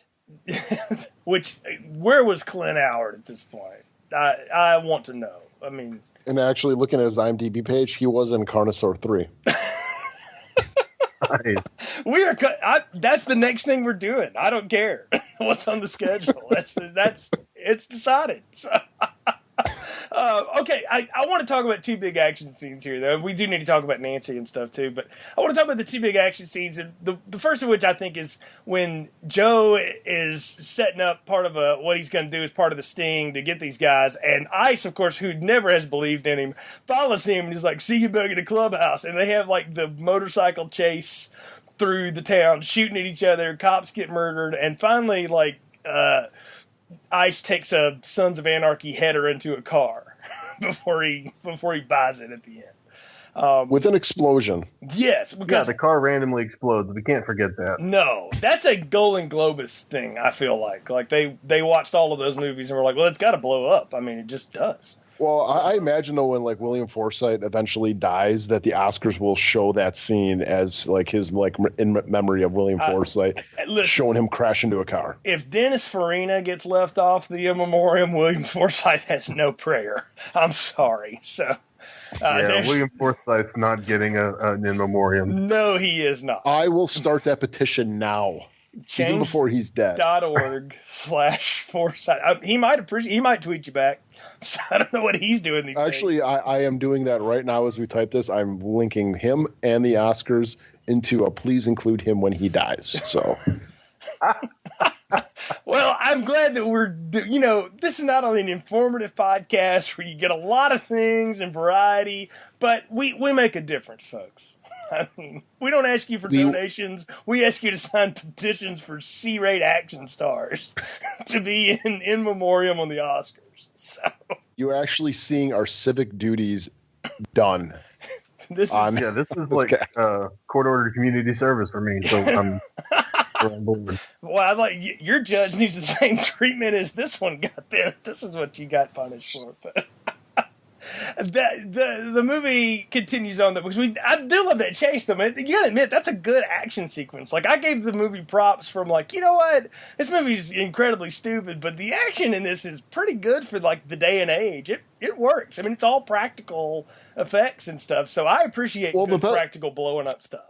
where was Clint Howard at this point? I want to know. I mean, and actually, looking at his IMDb page, he was in Carnosaur 3. Nice. That's the next thing we're doing. I don't care what's on the schedule. It's decided. So, Okay, I want to talk about two big action scenes here, though. We do need to talk about Nancy and stuff, too. But I want to talk about the two big action scenes. And the first of which I think is when Joe is setting up part of what he's going to do as part of the sting to get these guys. And Ice, of course, who never has believed in him, follows him and he's like, see you back at the clubhouse. And they have like the motorcycle chase through the town, shooting at each other. Cops get murdered. And finally, like, Ice takes a Sons of Anarchy header into a car before he buys it at the end. With an explosion. Yes, because the car randomly explodes. We can't forget that. No, that's a Golan Globus thing. I feel like they watched all of those movies and were like, well, it's got to blow up. I mean, it just does. Well, I imagine though when like William Forsythe eventually dies, that the Oscars will show that scene as like his like in memory of William Forsythe, showing him crash into a car. If Dennis Farina gets left off the in memoriam, William Forsythe has no prayer. I'm sorry. So. William Forsythe's not getting an in memoriam. No, he is not. I will start that petition now. Even before he's dead. .org/Forsythe. He might tweet you back. So I don't know what he's doing these days. I am doing that right now as we type this. I'm linking him and the Oscars into a please include him when he dies. So. Well, I'm glad that this is not only an informative podcast where you get a lot of things and variety, but we make a difference, folks. I mean, we don't ask you for donations. We ask you to sign petitions for C-rate action stars to be in memoriam on the Oscars. So you're actually seeing our civic duties done. This is like court-ordered community service for me. So I'm on board. Well, your judge needs the same treatment as this one got. Then this is what you got punished for. But the movie continues on that because I do love that chase though, man. You gotta admit that's a good action sequence. Like I gave the movie props from like, you know what, this movie's incredibly stupid, but the action in this is pretty good for like the day and age. It works. I mean, it's all practical effects and stuff. So I appreciate practical blowing up stuff.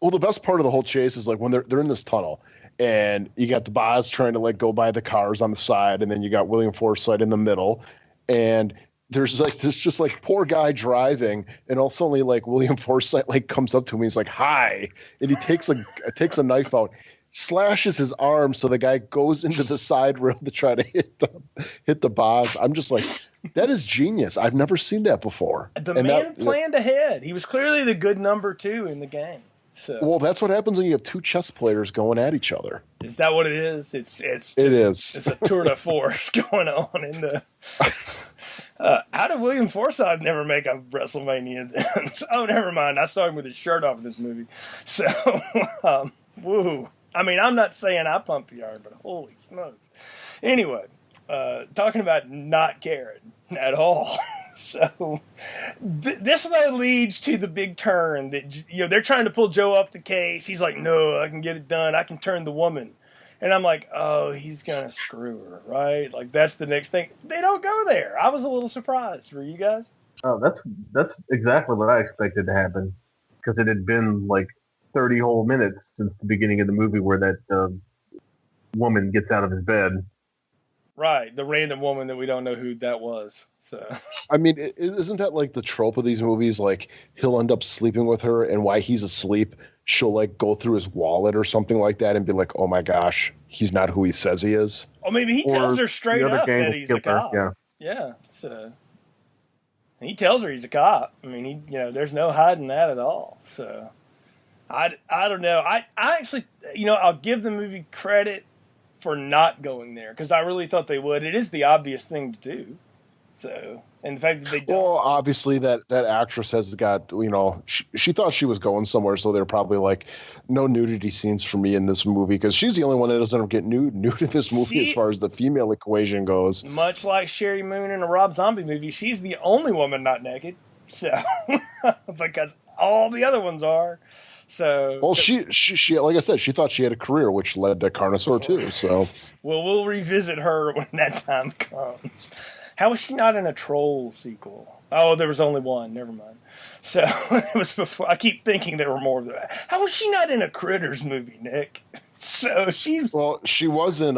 Well, the best part of the whole chase is like when they're in this tunnel. And you got the Boz trying to like go by the cars on the side, and then you got William Forsythe in the middle, and there's like this just like poor guy driving, and all of a sudden like William Forsythe like comes up to him, he's like hi, and he takes a knife out, slashes his arm, so the guy goes into the side rail to try to hit the Boz. I'm just like, that is genius. I've never seen that before. The man planned ahead. He was clearly the good number 2 in the game. So. Well, that's what happens when you have two chess players going at each other. Is that what it is? It is. It's a tour de force going on in the. How did William Forsythe never make a WrestleMania? Oh, never mind. I saw him with his shirt off in this movie. So, woo. I mean, I'm not saying I pumped the iron, but holy smokes. Anyway, talking about not caring at all. So this though leads to the big turn that they're trying to pull Joe off the case. He's like, no, I can get it done. I can turn the woman. And I'm like, oh, he's gonna screw her, right? Like that's the next thing. They don't go there. I was a little surprised. Were you guys? Oh, that's exactly what I expected to happen because it had been like 30 whole minutes since the beginning of the movie where that woman gets out of his bed. Right, the random woman that we don't know who that was. So, I mean, isn't that like the trope of these movies? Like he'll end up sleeping with her, and while he's asleep, she'll like go through his wallet or something like that, and be like, "Oh my gosh, he's not who he says he is." Or maybe he tells her straight up that he's a cop. Yeah. So he tells her he's a cop. I mean, there's no hiding that at all. So I don't know. I actually, I'll give the movie credit for not going there because I really thought they would. It is the obvious thing to do. So, and the fact that they don't. Well, obviously that actress has got, she thought she was going somewhere, so they're probably like, no nudity scenes for me in this movie because she's the only one that doesn't get nude in this movie as far as the female equation goes. Much like Sherry Moon in a Rob Zombie movie, she's the only woman not naked. So, because all the other ones are. So, well, she like I said, she thought she had a career, which led to Carnosaur too. So, well, we'll revisit her when that time comes. How was she not in a Troll sequel? Oh, there was only one. Never mind. So it was before. I keep thinking there were more of that. How was she not in a Critters movie, Nick? So she's Well, she was in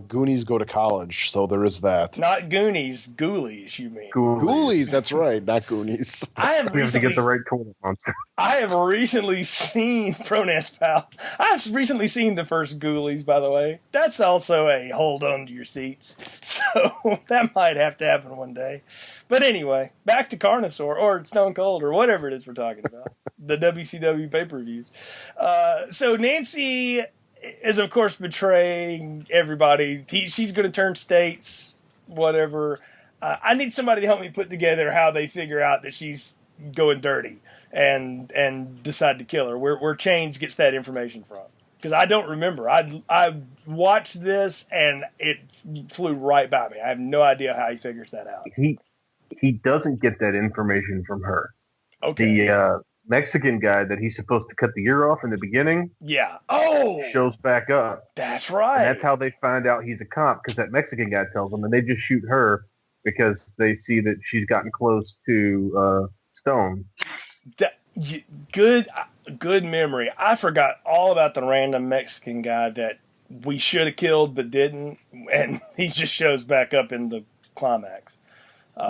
Goonies Go to College, so there is that. not Goonies, Ghoulies, you mean? Ghoulies, that's right, not Goonies. I have We have to recently, get the right toilet monster. I have recently seen Pronance Pal. I've recently seen the first Ghoulies, by the way. That's also a hold on to your seats. So that might have to happen one day. But anyway, back to Carnosaur or Stone Cold or whatever it is we're talking about. The WCW pay-per-views. So Nancy is, of course, betraying everybody. She's going to turn states, whatever. I need somebody to help me put together how they figure out that she's going dirty and decide to kill her. Where Chains gets that information from. Because I don't remember. I watched this and it flew right by me. I have no idea how he figures that out. He doesn't get that information from her. Okay. The Mexican guy that he's supposed to cut the ear off in the beginning Yeah. Oh, shows back up. that's right. And that's how they find out he's a cop, because that Mexican guy tells them, and they just shoot her because they see that she's gotten close to Stone. Good memory. I forgot all about the random Mexican guy that we should have killed but didn't, and he just shows back up in the climax.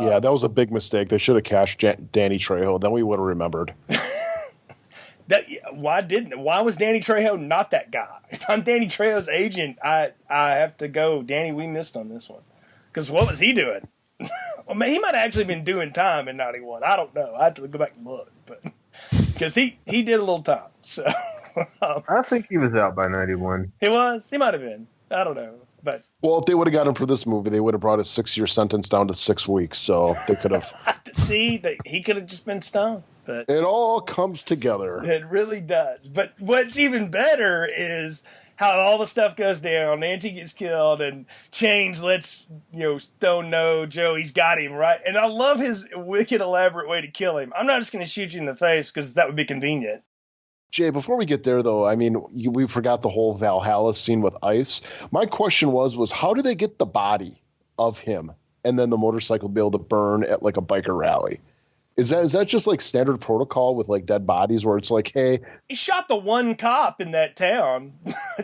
Yeah, that was a big mistake. They should have cashed Danny Trejo. Then we would have remembered. Why was Danny Trejo not that guy? If I'm Danny Trejo's agent, I have to go, Danny, we missed on this one. Because what was he doing? Well, he might have actually been doing time in 91. I don't know. I have to go back and look. But because he did a little time. So I think he was out by 91. he might have been. I don't know. But Well, if they would have got him for this movie, they would have brought his 6-year sentence down to 6 weeks. So they could have. see, he could have just been stoned. But It all comes together. it really does. But what's even better is how all the stuff goes down. Nancy gets killed, and Chains lets Stone know Joey's got him, right? And I love his wicked, elaborate way to kill him. I'm not just going to shoot you in the face because that would be convenient. Jay, before we get there, though, I mean, we forgot the whole Valhalla scene with Ice. My question was how do they get the body of him and then the motorcycle be able to burn at like a biker rally? Is that just like standard protocol with like dead bodies where it's like, hey, He shot the one cop in that town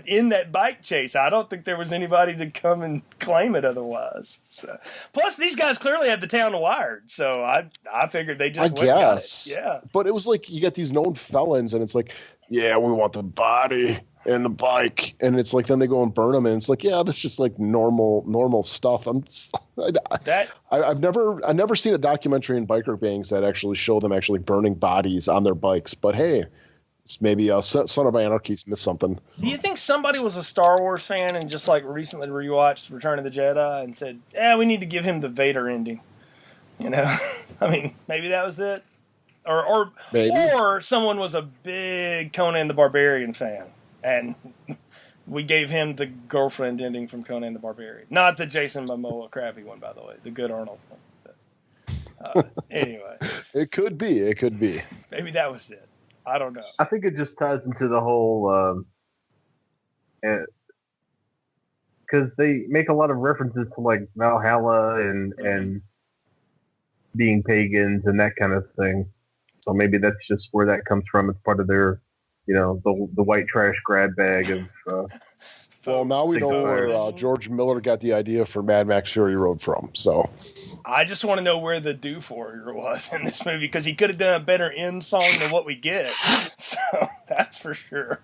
in that bike chase. I don't think there was anybody to come and claim it otherwise. So, plus, these guys clearly had the town wired, so I figured they just I went and got guess. it. Yeah. But it was like you get these known felons and it's like, yeah, we want the body and the bike. And it's like then they go and burn them and it's like, yeah, that's just like normal stuff. I've never seen a documentary in biker gangs that actually show them actually burning bodies on their bikes. But hey, it's maybe Son of Anarchy's missed something. Do you think somebody was a Star Wars fan and just like recently rewatched Return of the Jedi and said, we need to give him the Vader ending? I mean, maybe that was it. Or someone was a big Conan the Barbarian fan and we gave him the girlfriend ending from Conan the Barbarian. Not the Jason Momoa crappy one, by the way. The good Arnold one. Anyway. It could be. Maybe that was it. I don't know. I think it just ties into the whole because they make a lot of references to like Valhalla and being pagans and that kind of thing. So maybe that's just where that comes from. It's part of their, the white trash grab bag of. Well, now we know where George Miller got the idea for Mad Max Fury Road from. So I just want to know where the Doof Warrior was in this movie because he could have done a better end song than what we get. So that's for sure.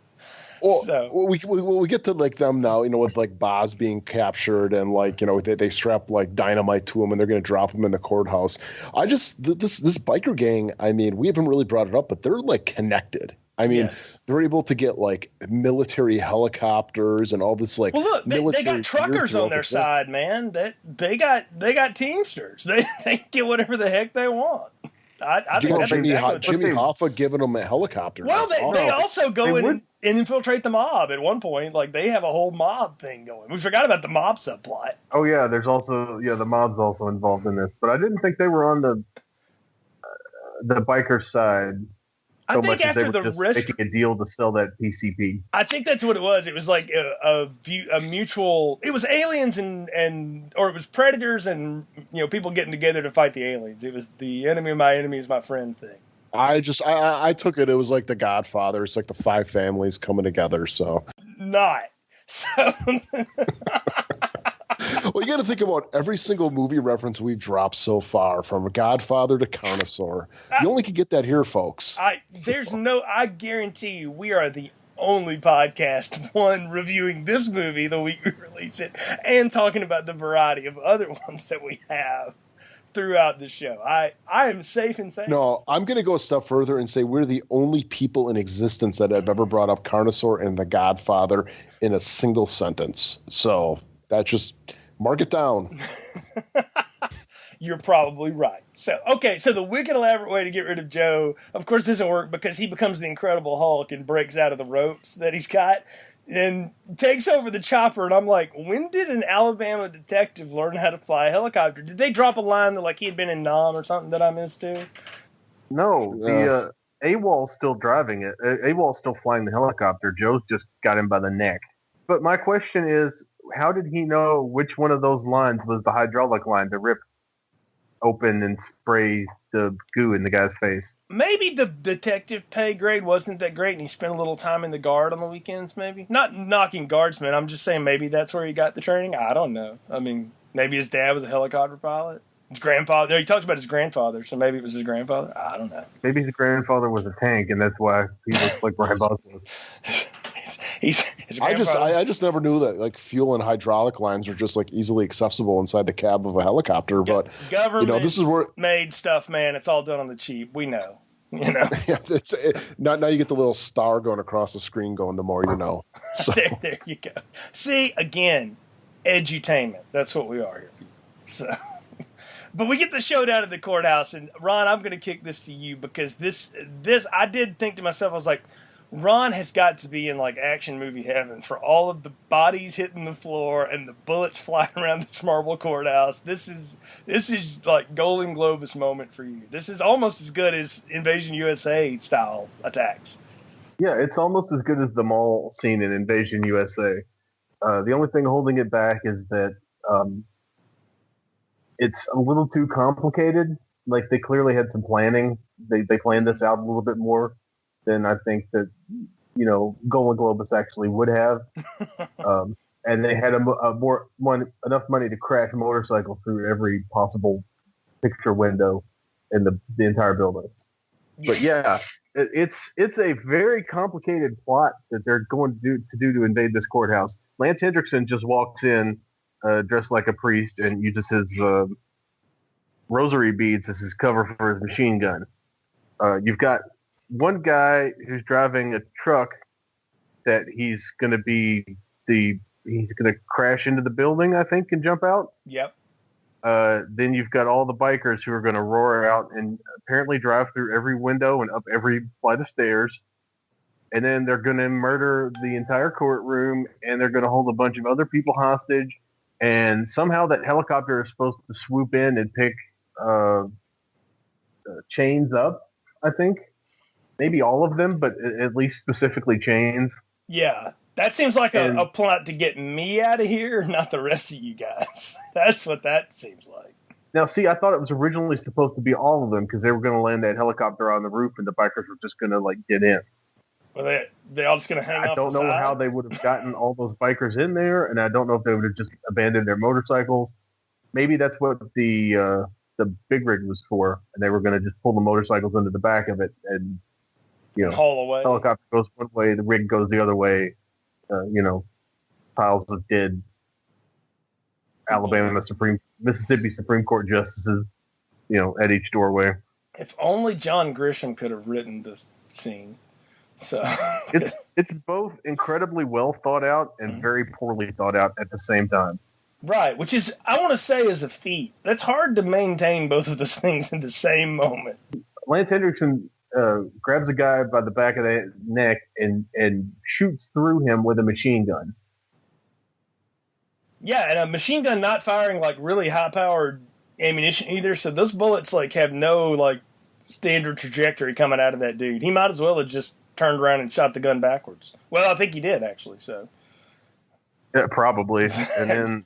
Well, we get to like them now, with like Boz being captured and like they strap like dynamite to him and they're going to drop him in the courthouse. This biker gang. I mean, we haven't really brought it up, but they're like connected. I mean, yes. They're able to get like military helicopters and all this like. Well, look, they got truckers on their side, man. They got Teamsters. They get whatever the heck they want. I think that's Jimmy exactly Hoffa giving them a helicopter. Well, they also go and infiltrate the mob at one point. Like they have a whole mob thing going. We forgot about the mob subplot. Oh yeah, there's also the mob's also involved in this, but I didn't think they were on the biker side. I think after the making a deal to sell that PCP. I think that's what it was. It was like a mutual. It was aliens or it was predators and people getting together to fight the aliens. It was the enemy of my enemy is my friend thing. I took it. It was like The Godfather. It's like the 5 families coming together. So not. So Well, you got to think about every single movie reference we've dropped so far, from Godfather to Carnosaur. You only can get that here, folks. I guarantee you, we are the only podcast, one, reviewing this movie the week we release it, and talking about the variety of other ones that we have throughout the show. I am safe in saying No, I'm going to go a step further and say we're the only people in existence that have ever brought up Carnosaur and The Godfather in a single sentence. So that's just mark it down. You're probably right. So the wicked elaborate way to get rid of Joe, of course, doesn't work because he becomes the Incredible Hulk and breaks out of the ropes that he's got and takes over the chopper. And I'm like, when did an Alabama detective learn how to fly a helicopter? Did they drop a line that like he had been in Nam or something that I missed too? No, the AWOL's still driving it. AWOL's still flying the helicopter. Joe's just got him by the neck. But my question is, how did he know which one of those lines was the hydraulic line to rip open and spray the goo in the guy's face? Maybe the detective pay grade wasn't that great and he spent a little time in the guard on the weekends, maybe. Not knocking guardsmen, I'm just saying maybe that's where he got the training. I don't know. I mean, maybe his dad was a helicopter pilot. His grandfather, he talks about his grandfather, so maybe it was his grandfather. I don't know. Maybe his grandfather was a tank and that's why he looks like Brian Bosworth. His grandfather. I just never knew that like fuel and hydraulic lines are just like easily accessible inside the cab of a helicopter. But government this is where made stuff, man. It's all done on the cheap. We know. Yeah, now you get the little star going across the screen going, the more you know. So. there you go. See, again, edutainment. That's what we are here. So, but we get the showdown at the courthouse, and Ron, I'm going to kick this to you because this I did think to myself, I was like, Ron has got to be in like action movie heaven for all of the bodies hitting the floor and the bullets flying around this marble courthouse. This is like Golden Globus moment for you. This is almost as good as Invasion USA style attacks. Yeah, it's almost as good as the mall scene in Invasion USA. The only thing holding it back is that it's a little too complicated. Like they clearly had some planning. They planned this out a little bit more than I think that, Golden Globus actually would have. And they had enough money to crash a motorcycle through every possible picture window in the entire building. But yeah, it's a very complicated plot that they're going to invade this courthouse. Lance Hendrickson just walks in dressed like a priest and uses his rosary beads as his cover for his machine gun. You've got one guy who's driving a truck that he's going to crash into the building, I think, and jump out. Yep. Then you've got all the bikers who are going to roar out and apparently drive through every window and up every flight of stairs. And then they're going to murder the entire courtroom and they're going to hold a bunch of other people hostage. And somehow that helicopter is supposed to swoop in and pick Chains up, I think. Maybe all of them, but at least specifically Chains. Yeah, that seems like a plot to get me out of here, not the rest of you guys. That's what that seems like. Now, see, I thought it was originally supposed to be all of them because they were going to land that helicopter on the roof and the bikers were just going to, get in. Well, they all just going to hang off the side? I don't know how they would have gotten all those bikers in there, and I don't know if they would have just abandoned their motorcycles. Maybe that's what the big rig was for, and they were going to just pull the motorcycles into the back of it and haul away. Helicopter goes one way, the rig goes the other way. Piles of dead Mississippi Supreme Court justices, at each doorway. If only John Grisham could have written the scene. So it's both incredibly well thought out and very poorly thought out at the same time. Right, which is, I want to say, is a feat. That's hard to maintain both of those things in the same moment. Lance Hendrickson grabs a guy by the back of the neck and shoots through him with a machine gun. Yeah, and a machine gun not firing really high-powered ammunition either, so those bullets have no standard trajectory coming out of that dude. He might as well have just turned around and shot the gun backwards. Well, I think he did actually. So yeah, probably, and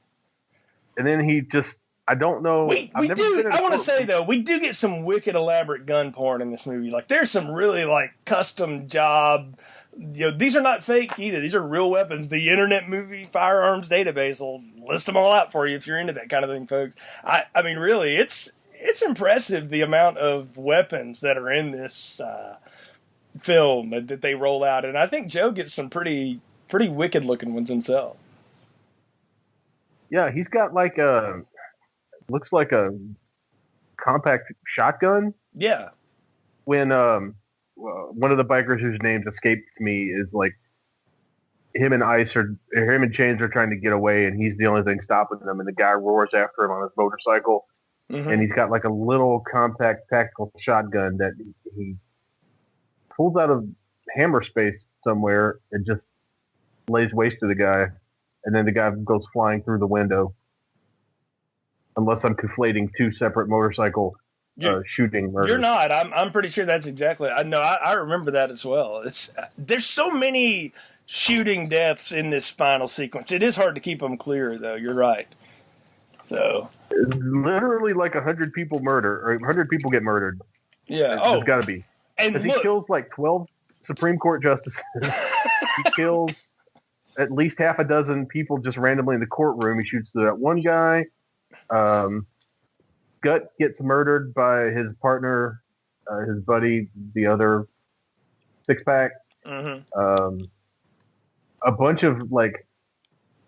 then he just. I don't know. I want to say, though, we do get some wicked elaborate gun porn in this movie. There's some really, custom job, these are not fake either. These are real weapons. The Internet Movie Firearms Database will list them all out for you if you're into that kind of thing, folks. I mean, really, it's impressive the amount of weapons that are in this film that they roll out, and I think Joe gets some pretty wicked looking ones himself. Yeah, he's got like looks like a compact shotgun. Yeah. When one of the bikers whose name escapes me is like him and Chains are trying to get away, and he's the only thing stopping them, and the guy roars after him on his motorcycle, and he's got like a little compact tactical shotgun that he pulls out of hammer space somewhere and just lays waste to the guy, and then the guy goes flying through the window. Unless I'm conflating two separate motorcycle shooting murders. You're not. I'm pretty sure that's exactly. I remember that as well. There's so many shooting deaths in this final sequence. It is hard to keep them clear, though. You're right. So it's literally like 100 people murder, or 100 people get murdered. Yeah. It's got to be. And he kills like 12 Supreme Court justices. He kills at least half a dozen people just randomly in the courtroom. He shoots that one guy. Gut gets murdered by his partner, his buddy, the other six-pack. A bunch of like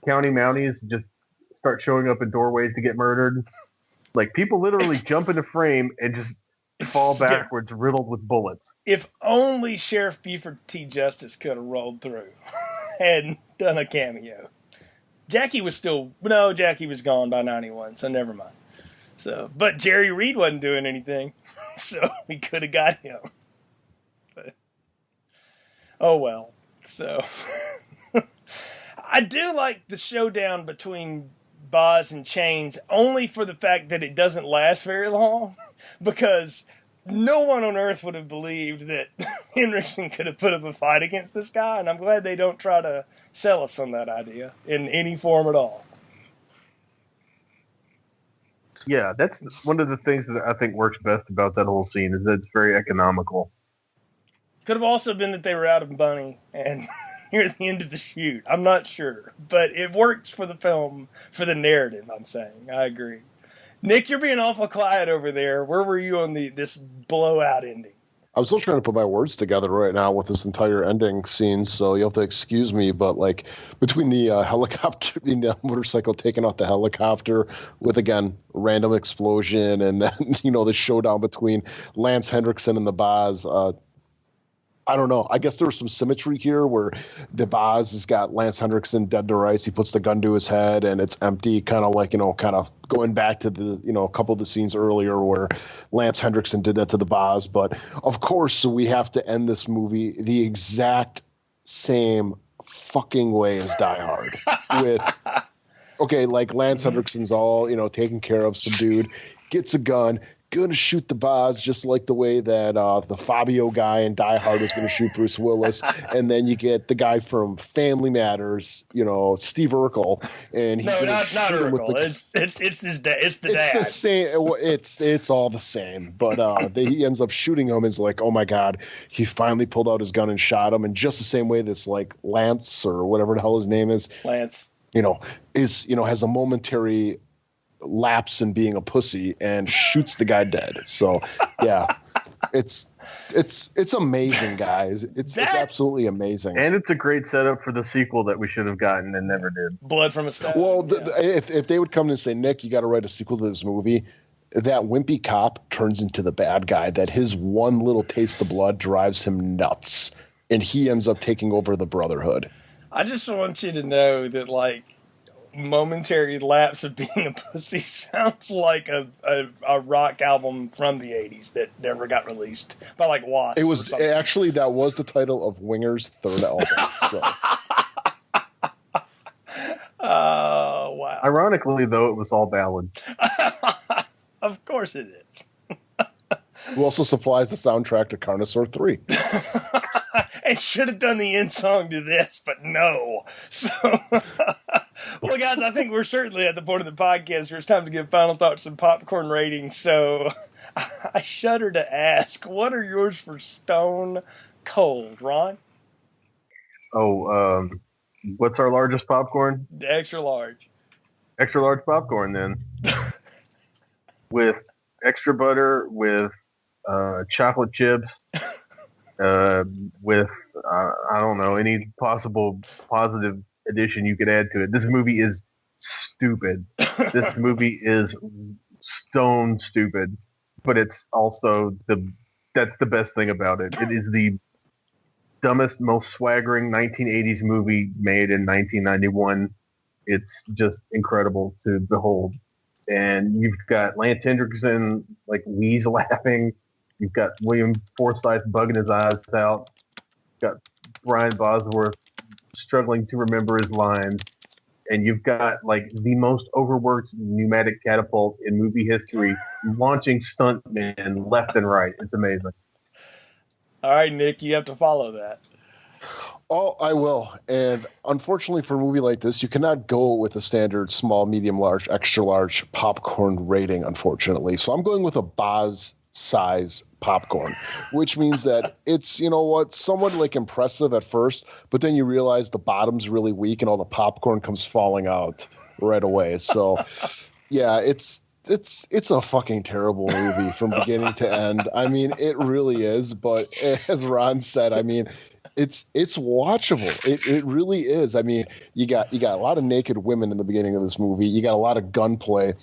county mounties just start showing up in doorways to get murdered. Like people literally jump into frame and just fall backwards, riddled with bullets. If only Sheriff Buford T. Justice could have rolled through and done a cameo. Jackie was gone by 91, so never mind. So, but Jerry Reed wasn't doing anything, so we could have got him. But, oh well. So, I do like the showdown between Boz and Chains only for the fact that it doesn't last very long, because no one on earth would have believed that Henriksen could have put up a fight against this guy, and I'm glad they don't try to sell us on that idea in any form at all. Yeah, that's one of the things that I think works best about that whole scene is that it's very economical. Could have also been that they were out of money and near the end of the shoot. I'm not sure, but it works for the film, for the narrative, I'm saying. I agree. Nick, you're being awful quiet over there. Where were you on this blowout ending? I'm still trying to put my words together right now with this entire ending scene, so you'll have to excuse me, but like between the helicopter, the motorcycle taking out the helicopter with, again, random explosion, and then, the showdown between Lance Henriksen and the Boz, I don't know. I guess there was some symmetry here where the Boz has got Lance Henriksen dead to rights. He puts the gun to his head and it's empty, kind of like, kind of going back to the, a couple of the scenes earlier where Lance Henriksen did that to the Boz. But of course, we have to end this movie the exact same fucking way as Die Hard with, okay, like Lance Henriksen's all, taken care of, subdued, gets a gun, going to shoot the Boz just like the way that the Fabio guy in Die Hard was going to shoot Bruce Willis. And then you get the guy from Family Matters, Steve Urkel, and he's not Urkel. It's the dad. The same. It's all the same. But he ends up shooting him. And it's like, oh my God, he finally pulled out his gun and shot him. And just the same way this like Lance or whatever the hell his name is, Lance, has a momentary lapse in being a pussy and shoots the guy dead. So yeah, it's amazing, guys. It's absolutely amazing, and it's a great setup for the sequel that we should have gotten and never did. Blood from a Stab. Well, if they would come and say, Nick, you got to write a sequel to this movie, that wimpy cop turns into the bad guy. That his one little taste of blood drives him nuts, and he ends up taking over the Brotherhood. I just want you to know that, like, momentary lapse of being a pussy sounds like a rock album from the 80s that never got released by like Wasp. It was actually, that was the title of Winger's third album. So. Oh, wow. Ironically, though, it was all ballads. Of course it is. Who also supplies the soundtrack to Carnosaur 3. And should have done the end song to this, but no. So, well, guys, I think we're certainly at the point of the podcast where it's time to give final thoughts and popcorn ratings. So, I shudder to ask, what are yours for Stone Cold, Ron? What's our largest popcorn? The extra large. Extra large popcorn, then. With extra butter, with chocolate chips, with I don't know, any possible positive addition you could add to it. This movie is stupid. This movie is stone stupid, but it's also that's the best thing about it. It is the dumbest, most swaggering 1980s movie made in 1991. It's just incredible to behold. And you've got Lance Hendrickson like wheeze laughing. You've got William Forsythe bugging his eyes out. You've got Brian Bosworth struggling to remember his lines. And you've got like the most overworked pneumatic catapult in movie history launching stuntmen left and right. It's amazing. All right, Nick, you have to follow that. Oh, I will. And unfortunately for a movie like this, you cannot go with a standard small, medium, large, extra large popcorn rating, unfortunately. So I'm going with a Boz size popcorn, which means that it's, you know what, somewhat like impressive at first, but then you realize the bottom's really weak and all the popcorn comes falling out right away. So yeah, it's a fucking terrible movie from beginning to end. I mean, it really is. But as Ron said, I mean, it's watchable. It really is. I mean, you got a lot of naked women in the beginning of this movie. You got a lot of gunplay.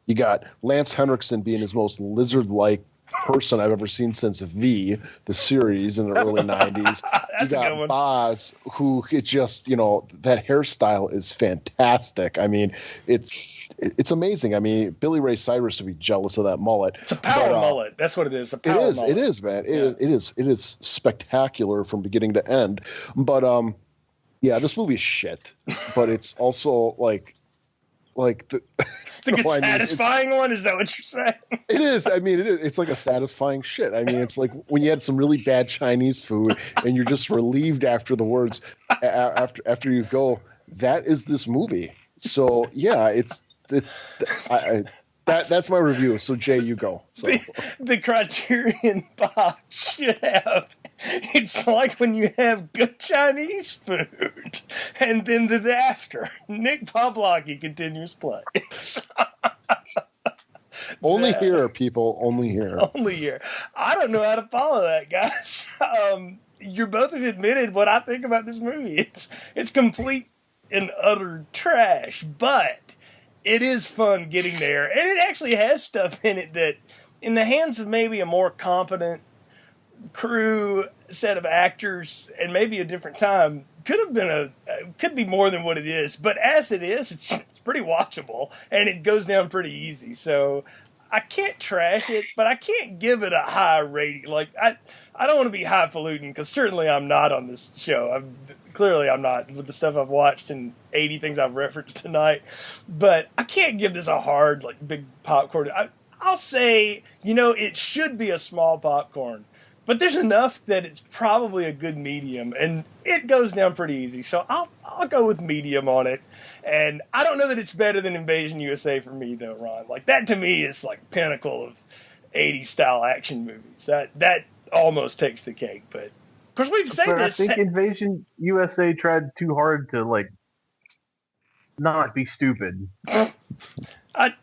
You got Lance Henriksen being his most lizard-like person I've ever seen since V, the series in the early 90s. You got Boz, who it just, you know, that hairstyle is fantastic. I mean, it's amazing. I mean, Billy Ray Cyrus would be jealous of that mullet. It's a power mullet. That's what it is. A power mullet. It is, man. It is spectacular from beginning to end. But yeah, this movie is shit. But it's also like the. It's like a satisfying one. Is that what you're saying? It is. I mean, it is. It's like a satisfying shit. I mean, it's like when you had some really bad Chinese food and you're just relieved after the words after you go. That is this movie. So yeah, that's my review. So Jay, you go. So. The Criterion box should have. It's like when you have good Chinese food, and then the after. Nick Pawlowski continues play. Only here, people. Only here. Only here. I don't know how to follow that, guys. You both have admitted what I think about this movie. It's complete and utter trash, but it is fun getting there, and it actually has stuff in it that, in the hands of maybe a more competent crew, set of actors, and maybe a different time, could be more than what it is. But as it is, it's pretty watchable, and it goes down pretty easy. So I can't trash it, but I can't give it a high rating. Like I don't want to be highfalutin, because certainly I'm not on this show. Clearly I'm not with the stuff I've watched and 80 things I've referenced tonight. But I can't give this a hard, like, big popcorn. I'll say, it should be a small popcorn. But there's enough that it's probably a good medium, and it goes down pretty easy. So I'll go with medium on it. And I don't know that it's better than Invasion USA for me, though, Ron. Like, that to me is like pinnacle of 80s style action movies. That almost takes the cake. But of course, we've said this. I think Invasion USA tried too hard to like not be stupid.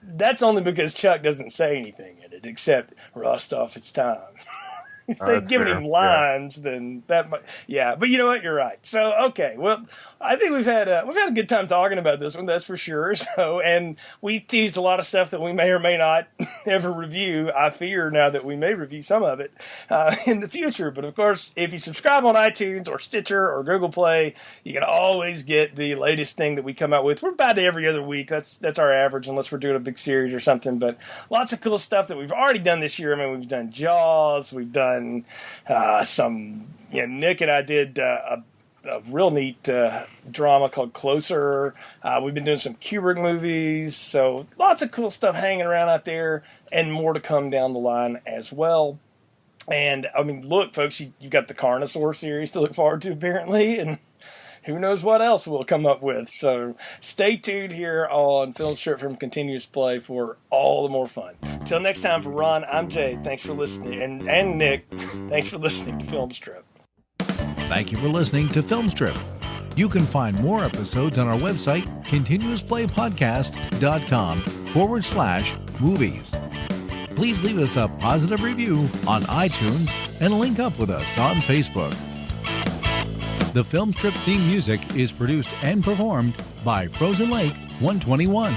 That's only because Chuck doesn't say anything in it except Rostov, it's time. If they'd given him lines, then that might, yeah. But you know what? You're right. So okay, well, I think we've had a good time talking about this one. That's for sure. So, and we teased a lot of stuff that we may or may not ever review. I fear now that we may review some of it in the future. But of course, if you subscribe on iTunes or Stitcher or Google Play, you can always get the latest thing that we come out with. We're about every other week. That's our average, unless we're doing a big series or something. But lots of cool stuff that we've already done this year. I mean, we've done Jaws. We've done some, Nick and I did a real neat drama called Closer. We've been doing some Kubrick movies, so lots of cool stuff hanging around out there, and more to come down the line as well. And I mean, look, folks, you got the Carnosaur series to look forward to, apparently, and who knows what else we'll come up with. So stay tuned here on Film Strip from Continuous Play for all the more fun. Till next time, for Ron, I'm Jay. Thanks for listening. And Nick, thanks for listening to Film Strip. Thank you for listening to Filmstrip. You can find more episodes on our website, continuousplaypodcast.com/movies. Please leave us a positive review on iTunes and link up with us on Facebook. The Filmstrip theme music is produced and performed by Frozen Lake 121.